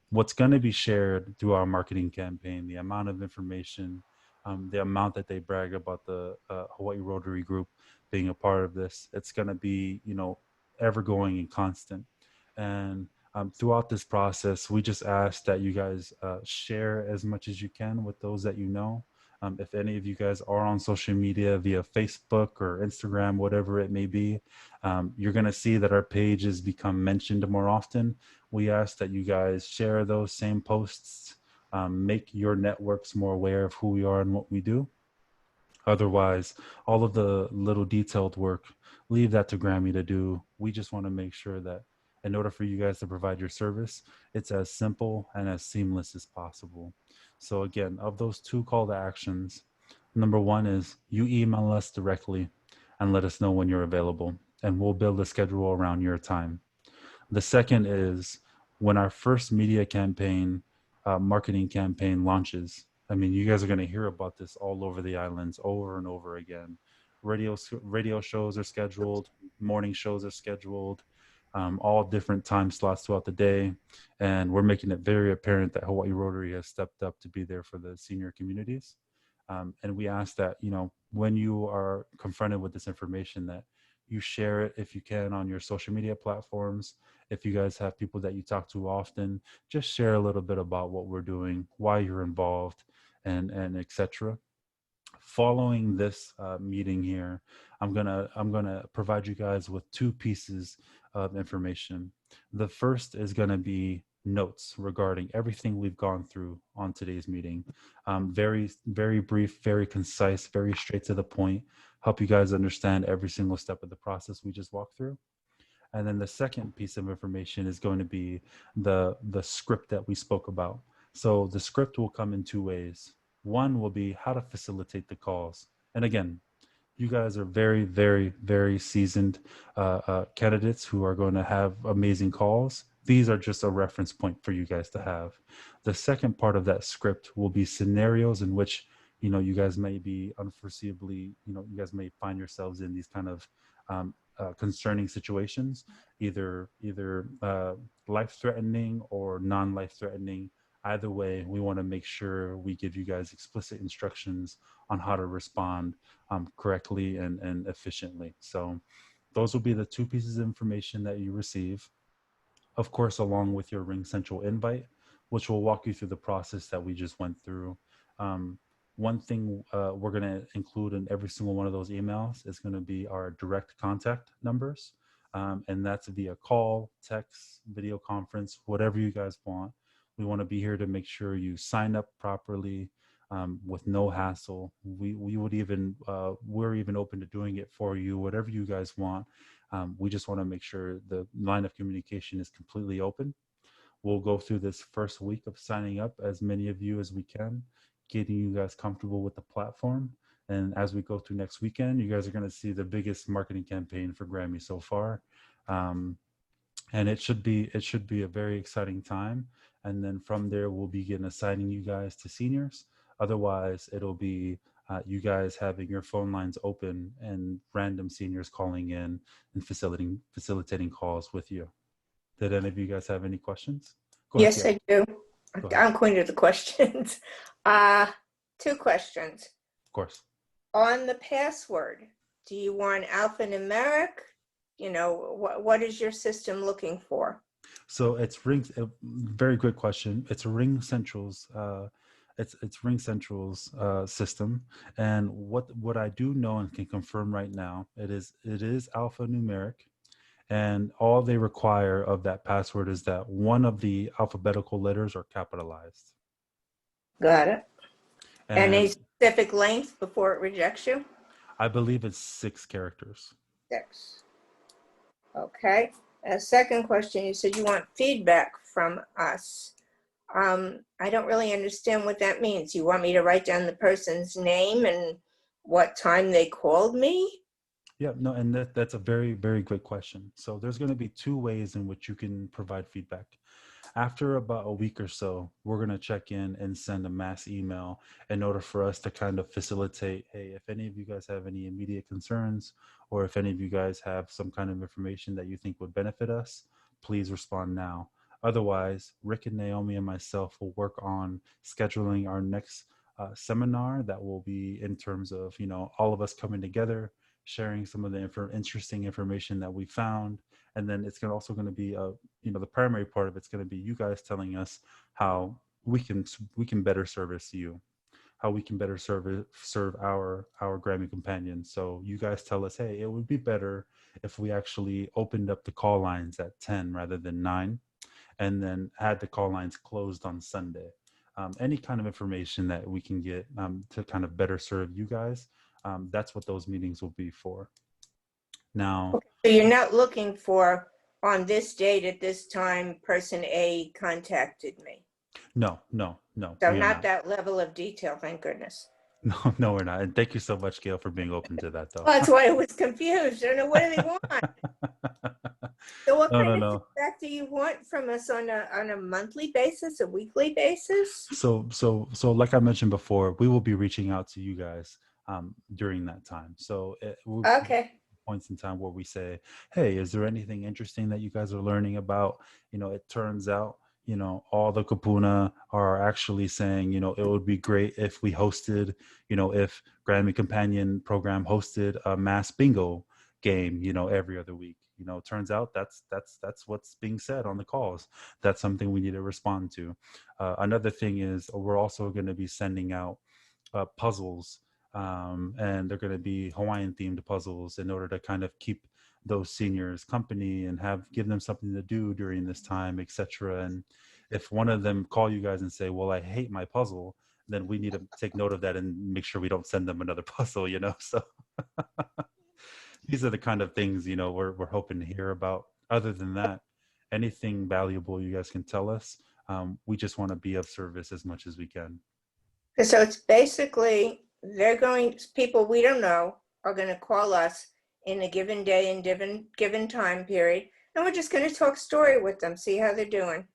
What's going to be shared through our marketing campaign, the amount of information, the amount that they brag about the Hawaii Rotary Group being a part of this, it's going to be, ever going and constant. And throughout this process, we just ask that you guys share as much as you can with those that you know. If any of you guys are on social media via Facebook or Instagram, whatever it may be, you're going to see that our pages become mentioned more often. We ask that you guys share those same posts, make your networks more aware of who we are and what we do. Otherwise, all of the little detailed work, leave that to Grammy to do. We just want to make sure that in order for you guys to provide your service, it's as simple and as seamless as possible. So again, of those two call to actions, number one is you email us directly and let us know when you're available, and we'll build a schedule around your time. The second is when our first media campaign, marketing campaign launches. I mean, you guys are going to hear about this all over the islands over and over again. Radio shows are scheduled, morning shows are scheduled, all different time slots throughout the day. And we're making it very apparent that Hawaii Rotary has stepped up to be there for the senior communities. And we ask that, when you are confronted with this information, that you share it if you can on your social media platforms. If you guys have people that you talk to often, just share a little bit about what we're doing, why you're involved, and etc. Following this meeting here, I'm gonna provide you guys with two pieces of information. The first is gonna be notes regarding everything we've gone through on today's meeting. Very, very brief, very concise, very straight to the point. Help you guys understand every single step of the process we just walked through. And then the second piece of information is going to be the script that we spoke about. So the script will come in two ways. One will be how to facilitate the calls. And again, You guys are very, very, very seasoned candidates who are going to have amazing calls. These are just a reference point for you guys to have. The second part of that script will be scenarios in which, you guys may be unforeseeably, you guys may find yourselves in these kind of concerning situations, either life-threatening or non-life-threatening. Either way, we want to make sure we give you guys explicit instructions on how to respond correctly and efficiently. So those will be the two pieces of information that you receive, of course, along with your Ring Central invite, which will walk you through the process that we just went through. One thing we're going to include in every single one of those emails is going to be our direct contact numbers. And that's via call, text, video conference, whatever you guys want. We want to be here to make sure you sign up properly with no hassle. We would even, we're even open to doing it for you, whatever you guys want. We just want to make sure the line of communication is completely open. We'll go through this first week of signing up as many of you as we can, getting you guys comfortable with the platform. And as we go through next weekend, you guys are going to see the biggest marketing campaign for GRAMMI so far. And it should be a very exciting time. And then from there, we'll begin assigning you guys to seniors. Otherwise, it'll be you guys having your phone lines open and random seniors calling in and facilitating calls with you. Did any of you guys have any questions? Go ahead, Yes, I do. Go ahead. I'm queen of the questions. Two questions. Of course. On the password, do you want alphanumeric? What is your system looking for? So it's Ring. Very good question. It's Ring Central's. It's Ring Central's system, and what I do know and can confirm right now, it is alphanumeric, and all they require of that password is that one of the alphabetical letters are capitalized. Got it. And a specific length before it rejects you? I believe it's 6 characters. 6. Okay. A second question, you said you want feedback from us. I don't really understand what that means. You want me to write down the person's name and what time they called me? Yeah, no, and that's a very, very good question. So there's going to be 2 ways in which you can provide feedback. After about a week or so, we're going to check in and send a mass email in order for us to kind of facilitate, hey, if any of you guys have any immediate concerns, or if any of you guys have some kind of information that you think would benefit us, please respond now. Otherwise, Rick and Naomi and myself will work on scheduling our next seminar that will be in terms of, all of us coming together, sharing some of the interesting information that we found. And then it's also going to be, the primary part of it's going to be you guys telling us how we can better service you, how we can better serve our GRAMMI companions. So you guys tell us, hey, it would be better if we actually opened up the call lines at 10 rather than 9, and then had the call lines closed on Sunday. Any kind of information that we can get to kind of better serve you guys, that's what those meetings will be for. Now, so you're not looking for, on this date at this time, person A contacted me. No. So not that level of detail, thank goodness. No, we're not. And thank you so much, Gail, for being open to that, though. Well, that's why I was confused. I don't know, what do they want? So what kind of feedback do you want from us on a monthly basis, a weekly basis? So like I mentioned before, we will be reaching out to you guys during that time. So okay. Points in time where we say, hey, is there anything interesting that you guys are learning about? It turns out, all the kapuna are actually saying, it would be great if we hosted, if GRAMMI Companion Program hosted a mass bingo game, every other week. Turns out that's what's being said on the calls. That's something we need to respond to. Another thing is we're also going to be sending out puzzles, and they're going to be Hawaiian themed puzzles in order to kind of keep those seniors company and give them something to do during this time, etc. And if one of them call you guys and say, well, I hate my puzzle, then we need to take note of that and make sure we don't send them another puzzle, so these are the kind of things, we're hoping to hear about. Other than that, anything valuable you guys can tell us. We just want to be of service as much as we can. So it's basically, people we don't know are going to call us in a given day and given time period, and we're just going to talk story with them, see how they're doing.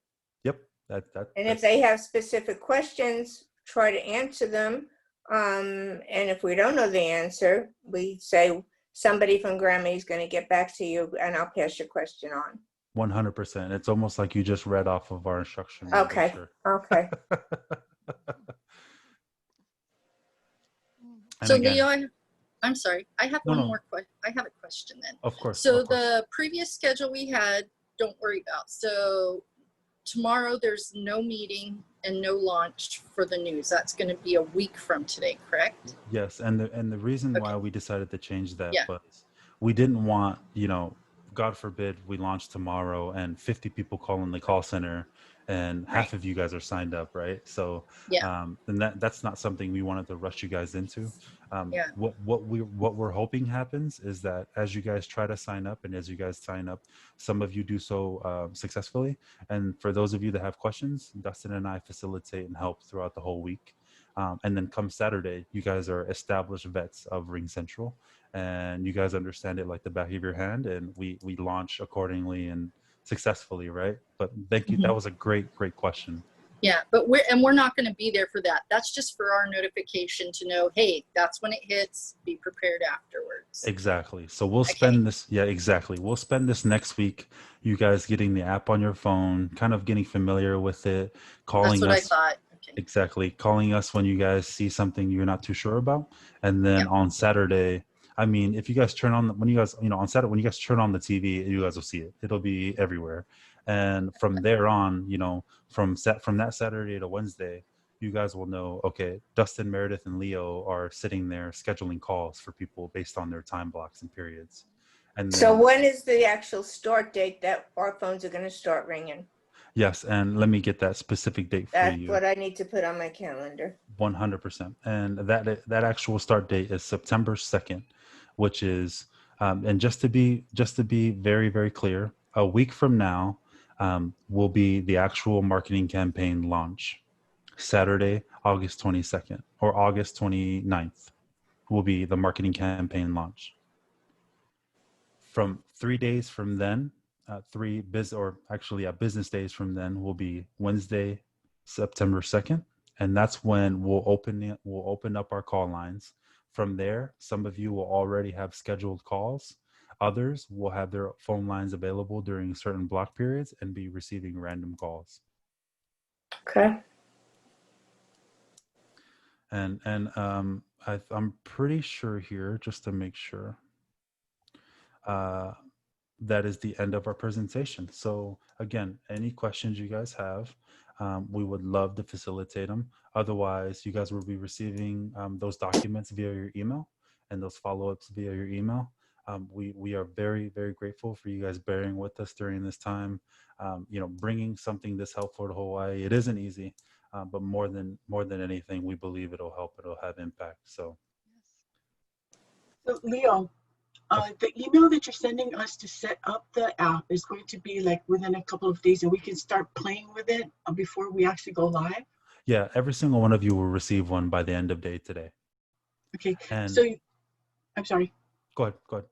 Yep. And if they have specific questions, try to answer them. And if we don't know the answer, we say somebody from GRAMMI is going to get back to you, and I'll pass your question on. 100%. It's almost like you just read off of our instruction manual. Okay. Sure. Okay. And So again, Leo, I'm sorry, I have No, one no. more question. I have a question then. of course. So of course. the previous schedule we had, don't worry about. So tomorrow there's no meeting and no launch for the news. That's going to be a week from today, correct? Yes, and the reason why Okay. we decided to change that Yeah. was we didn't want, God forbid we launch tomorrow and 50 people call in the call center and half of you guys are signed up, right? So Yeah. and that's not something we wanted to rush you guys into. Yeah. What we're hoping happens is that as you guys try to sign up and as you guys sign up, some of you do so successfully. And for those of you that have questions, Dustin and I facilitate and help throughout the whole week. And then come Saturday, you guys are established vets of Ring Central and you guys understand it like the back of your hand, and we launch accordingly and successfully, right? But thank you. Mhm. That was a great question. Yeah, but we're not going to be there for that. That's just for our notification to know, hey, that's when it hits. Be prepared afterwards. Exactly. So we'll spend this. Yeah, exactly. We'll spend this next week. You guys getting the app on your phone, kind of getting familiar with it, calling That's what us. I thought. Okay. Exactly. Calling us when you guys see something you're not too sure about. And then Yep. on Saturday, I mean, if you guys turn on, when you guys, on Saturday, when you guys turn on the TV, you guys will see it. It'll be everywhere. And from there on, from that Saturday to Wednesday, you guys will know, okay, Dustin, Meredith, and Leo are sitting there scheduling calls for people based on their time blocks and periods. And then, So when is the actual start date that our phones are going to start ringing? yes, and let me get that specific date for That's you. what I need to put on my calendar. 100%. And that actual start date is September 2nd, which is, and just to be very, very clear, a week from now will be the actual marketing campaign launch. Saturday, August 22nd or August 29th will be the marketing campaign launch. From 3 days from then, business days from then will be Wednesday, September 2nd. And that's when we'll open up our call lines. From there, some of you will already have scheduled calls. Others will have their phone lines available during certain block periods and be receiving random calls. Okay. And I'm pretty sure here, just to make sure, that is the end of our presentation. So again, any questions you guys have, we would love to facilitate them. Otherwise, you guys will be receiving those documents via your email and those follow-ups via your email. We are very, very grateful for you guys bearing with us during this time. Bringing something this helpful to Hawaii. It isn't easy, but more than anything, we believe it'll help. It'll have impact. So Leo, the email that you're sending us to set up the app is going to be like within a couple of days, and we can start playing with it before we actually go live. yeah, every single one of you will receive one by the end of day today. Okay. And So I'm sorry. Go ahead.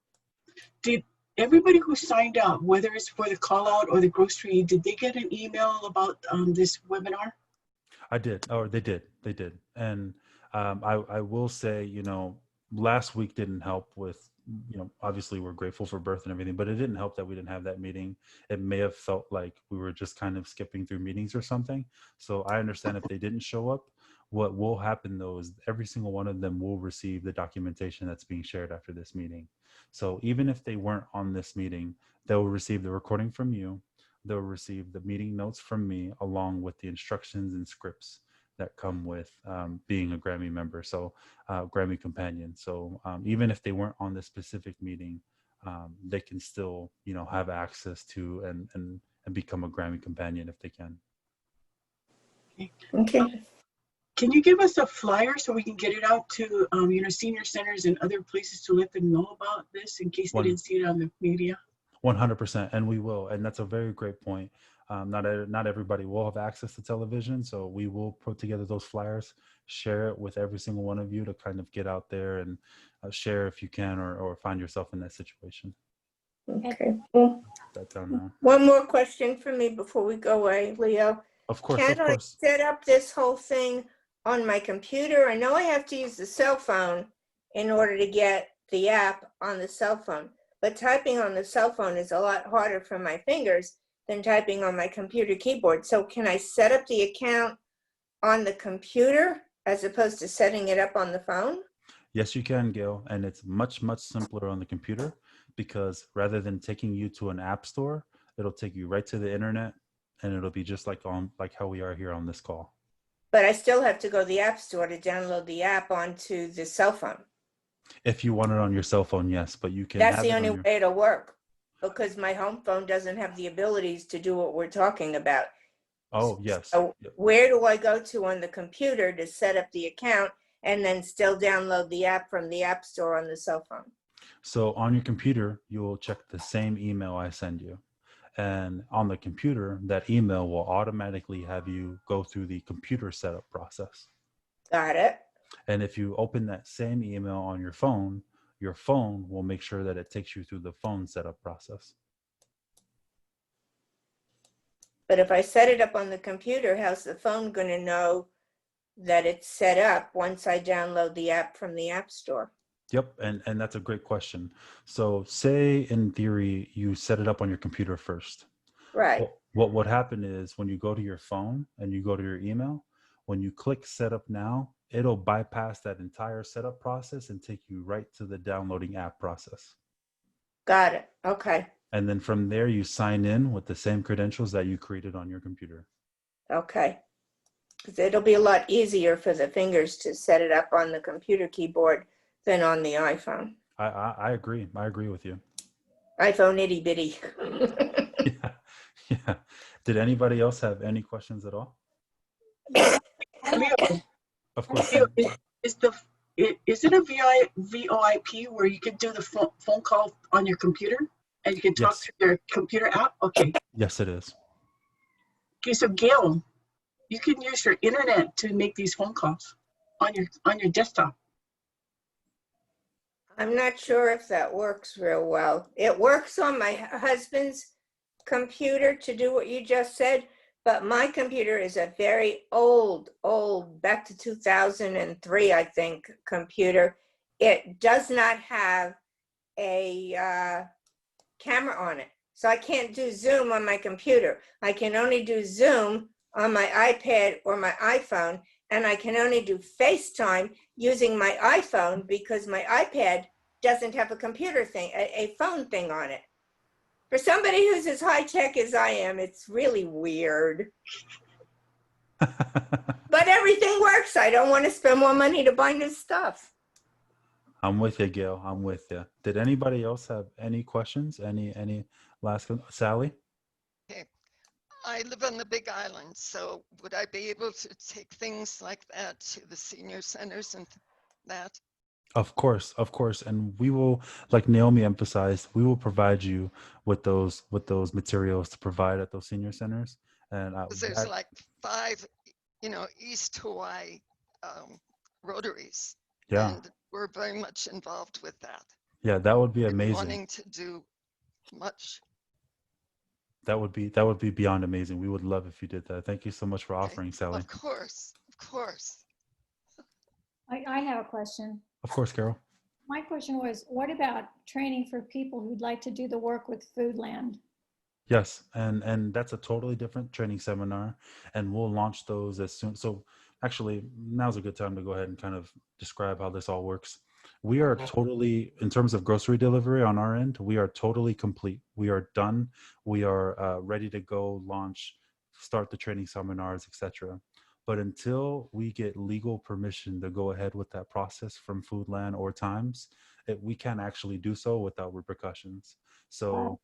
Did everybody who signed up, whether it's for the call out or the grocery, did they get an email about this webinar? I did. Or they did. And I will say, last week didn't help with, obviously we're grateful for birth and everything, but it didn't help that we didn't have that meeting. It may have felt like we were just kind of skipping through meetings or something. So I understand if they didn't show up. What will happen though is every single one of them will receive the documentation that's being shared after this meeting. So even if they weren't on this meeting, they'll receive the recording from you. They'll receive the meeting notes from me along with the instructions and scripts that come with being a GRAMMI member, so GRAMMI companion. So even if they weren't on this specific meeting, they can still, have access to and become a GRAMMI companion if they can. Okay. Can you give us a flyer so we can get it out to senior centers and other places to let them know about this in case they didn't see it on the media? 100%, and we will, and that's a very great point. Not everybody will have access to television, so we will put together those flyers, share it with every single one of you to kind of get out there and share if you can, or find yourself in that situation. Okay. Well, That down now. one more question for me before we go away, Leo. Of course, Can of I course. set up this whole thing on my computer? I know I have to use the cell phone in order to get the app on the cell phone, but typing on the cell phone is a lot harder for my fingers than typing on my computer keyboard. So can I set up the account on the computer as opposed to setting it up on the phone? Yes, you can, Gail. And it's much, much simpler on the computer, because rather than taking you to an app store, it'll take you right to the internet, and it'll be just like how we are here on this call. But I still have to go to the app store to download the app onto the cell phone. If you want it on your cell phone, yes, but you can That's have the it only on your, way it'll work, because my home phone doesn't have the abilities to do what we're talking about. oh, yes. So Yep. where do I go to on the computer to set up the account and then still download the app from the app store on the cell phone? So on your computer, you will check the same email I send you. And on the computer, that email will automatically have you go through the computer setup process. Got it. And if you open that same email on your phone will make sure that it takes you through the phone setup process. But if I set it up on the computer, how's the phone going to know that it's set up once I download the app from the app store? Yep, and that's a great question. So say in theory you set it up on your computer first. Right. What would happen is when you go to your phone and you go to your email, when you click setup now, it'll bypass that entire setup process and take you right to the downloading app process. Got it. Okay. And then from there, you sign in with the same credentials that you created on your computer. Okay. Because it'll be a lot easier for the fingers to set it up on the computer keyboard than on the iPhone. I agree. I agree with you. iPhone itty bitty. Yeah. Yeah. Did anybody else have any questions at all? Leo, Of course. Leo, is it a VoIP where you can do the phone call on your computer and you can talk Yes. through your computer app? Okay. Yes, it is. Okay, so Gail, you can use your internet to make these phone calls on your desktop. I'm not sure if that works real well. It works on my husband's computer to do what you just said, but my computer is a very old, back to 2003, I think, computer. It does not have a camera on it. So I can't do Zoom on my computer. I can only do Zoom on my iPad or my iPhone, and I can only do FaceTime using my iPhone because my iPad doesn't have a computer thing, a phone thing on it. For somebody who's as high tech as I am, it's really weird. But everything works. I don't want to spend more money to buy new stuff. I'm with you, Gail. I'm with you. Did anybody else have any questions? Any last, Sally? Okay. I live on the Big Island, so would I be able to take things like that to the senior centers and that? Of course. And we will, like Naomi emphasized, we will provide you with those materials to provide at those senior centers. And Because there's like 5, East Hawaii Rotaries. yeah, And we're very much involved with that. yeah, that would be And amazing. wanting to do much. That would be beyond amazing. We would love if you did that. Thank you so much for offering, Sally. Of course. I have a question. Of course, Carol. My question was, what about training for people who'd like to do the work with Foodland? Yes, and that's a totally different training seminar, and we'll launch those as soon. So actually, now's a good time to go ahead and kind of describe how this all works. We are totally, in terms of grocery delivery on our end, we are totally complete. We are done. We are ready to go launch, start the training seminars, etc. But until we get legal permission to go ahead with that process from Foodland or Times, we can't actually do so without repercussions. So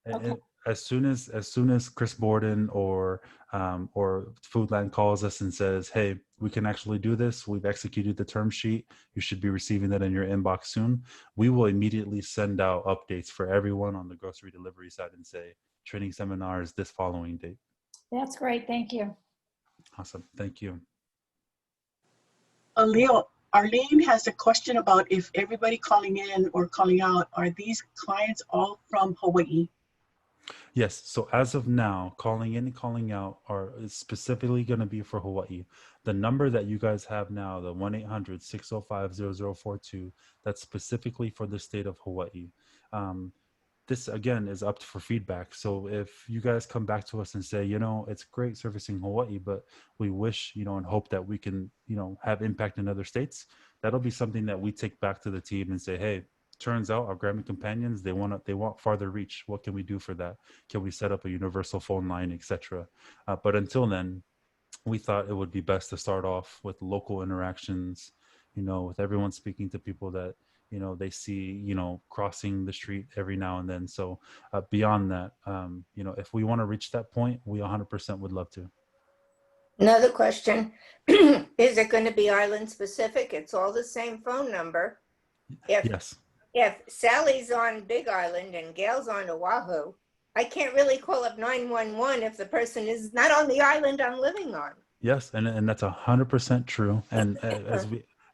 Okay. as soon as Chris Borden or Foodland calls us and says, hey, we can actually do this, we've executed the term sheet, you should be receiving that in your inbox soon, we will immediately send out updates for everyone on the grocery delivery side and say, training seminars this following date. That's great. Thank you. Awesome. Thank you. Leo, Arlene has a question about if everybody calling in or calling out, are these clients all from Hawaii? Yes. So as of now, calling in and calling out is specifically going to be for Hawaii. The number that you guys have now, the 1-800-605-0042, that's specifically for the state of Hawaii. This again is up for feedback. So if you guys come back to us and say, it's great servicing Hawaii, but we wish, and hope that we can, have impact in other states, that'll be something that we take back to the team and say, hey, turns out our GRAMMI companions, they want farther reach. What can we do for that? Can we set up a universal phone line, etc.? But until then, we thought it would be best to start off with local interactions, with everyone speaking to people that, they see, crossing the street every now and then. So beyond that, if we want to reach that point, we 100% would love to. Another question, is it going to be island specific? It's all the same phone number. Yes. If Sally's on Big Island and Gail's on Oahu, I can't really call up 911 if the person is not on the island I'm living on. Yes, and that's 100% true. And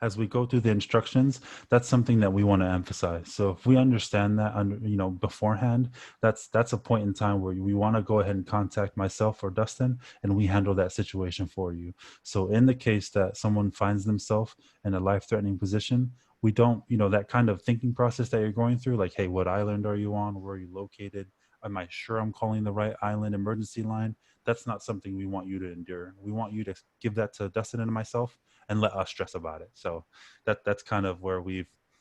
as we go through the instructions, that's something that we want to emphasize. So if we understand that beforehand, that's a point in time where we want to go ahead and contact myself or Dustin, and we handle that situation for you. So in the case that someone finds themselves in a life-threatening position, we don't, that kind of thinking process that you're going through, like, hey, what island are you on? Where are you located? Am I sure I'm calling the right island emergency line? That's not something we want you to endure. We want you to give that to Dustin and myself and let us stress about it. So that's kind of where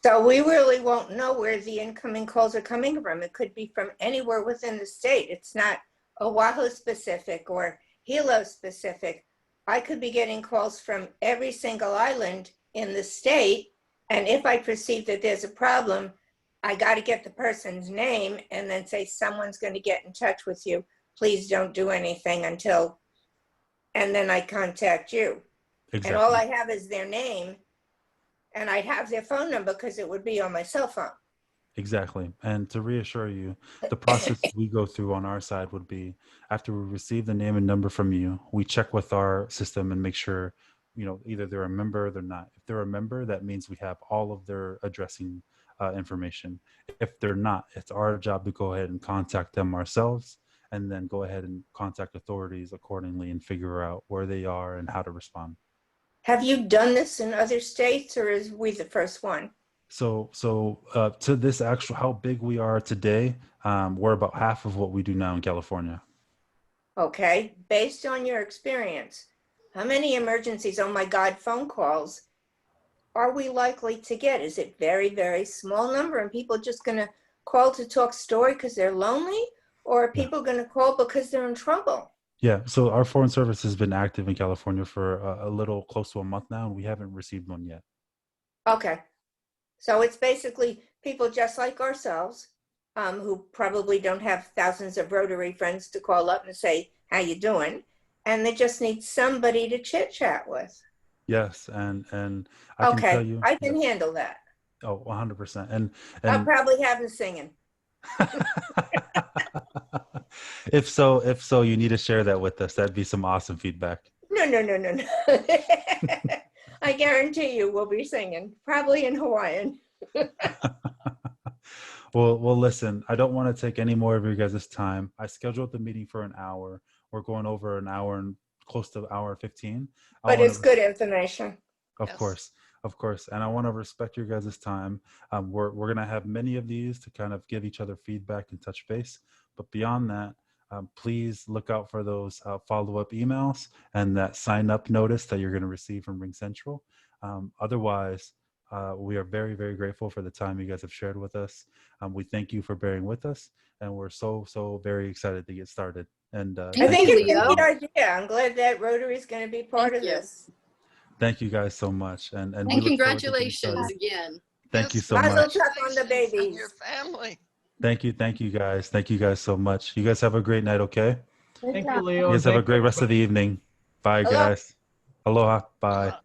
So we really won't know where the incoming calls are coming from. It could be from anywhere within the state. It's not Oahu specific or Hilo specific. I could be getting calls from every single island in the state. And if I perceive that there's a problem, I got to get the person's name and then say, someone's going to get in touch with you. Please don't do anything until, and then I contact you. Exactly. And all I have is their name, and I'd have their phone number because it would be on my cell phone. Exactly. And to reassure you, the process we go through on our side would be, after we receive the name and number from you, we check with our system and make sure, either they're a member or they're not. If they're a member, that means we have all of their addressing information. If they're not, it's our job to go ahead and contact them ourselves, and then go ahead and contact authorities accordingly and figure out where they are and how to respond. Have you done this in other states, or is we the first one? So to this actual, how big we are today, we're about half of what we do now in California. Okay. Based on your experience, how many emergencies, oh my God, phone calls are we likely to get? Is it very, very small number and people just going to call to talk story because they're lonely? Or are people going to call because they're in trouble? Yeah. So our foreign service has been active in California for a little close to a month now, and we haven't received one yet. Okay. So it's basically people just like ourselves who probably don't have thousands of Rotary friends to call up and say, how you doing? And they just need somebody to chit chat with. Yes, and I can tell you, I can handle that. Oh, 100%. And I'll probably have them singing. If so, you need to share that with us. That'd be some awesome feedback. No. I guarantee you we'll be singing, probably in Hawaiian. Well, listen, I don't want to take any more of your guys' time. I scheduled the meeting for an hour. We're going over an hour and close to an hour 15. But it's good information. Of course. And I want to respect your guys' time. We're going to have many of these to kind of give each other feedback and touch base. But beyond that, please look out for those follow-up emails and that sign-up notice that you're going to receive from Ring Central. Otherwise, we are very, very grateful for the time you guys have shared with us. We thank you for bearing with us, and we're so very excited to get started. And I think it's a good idea. I'm glad that Rotary is going to be part of this. Thank you guys so much, and congratulations again. Thank you so Mazel much. tov on the babies. And your family. Thank you guys. Thank you guys so much. You guys have a great night. Okay. Thank you, Leo. You guys have a great rest of the evening. Bye, guys. Aloha. Bye.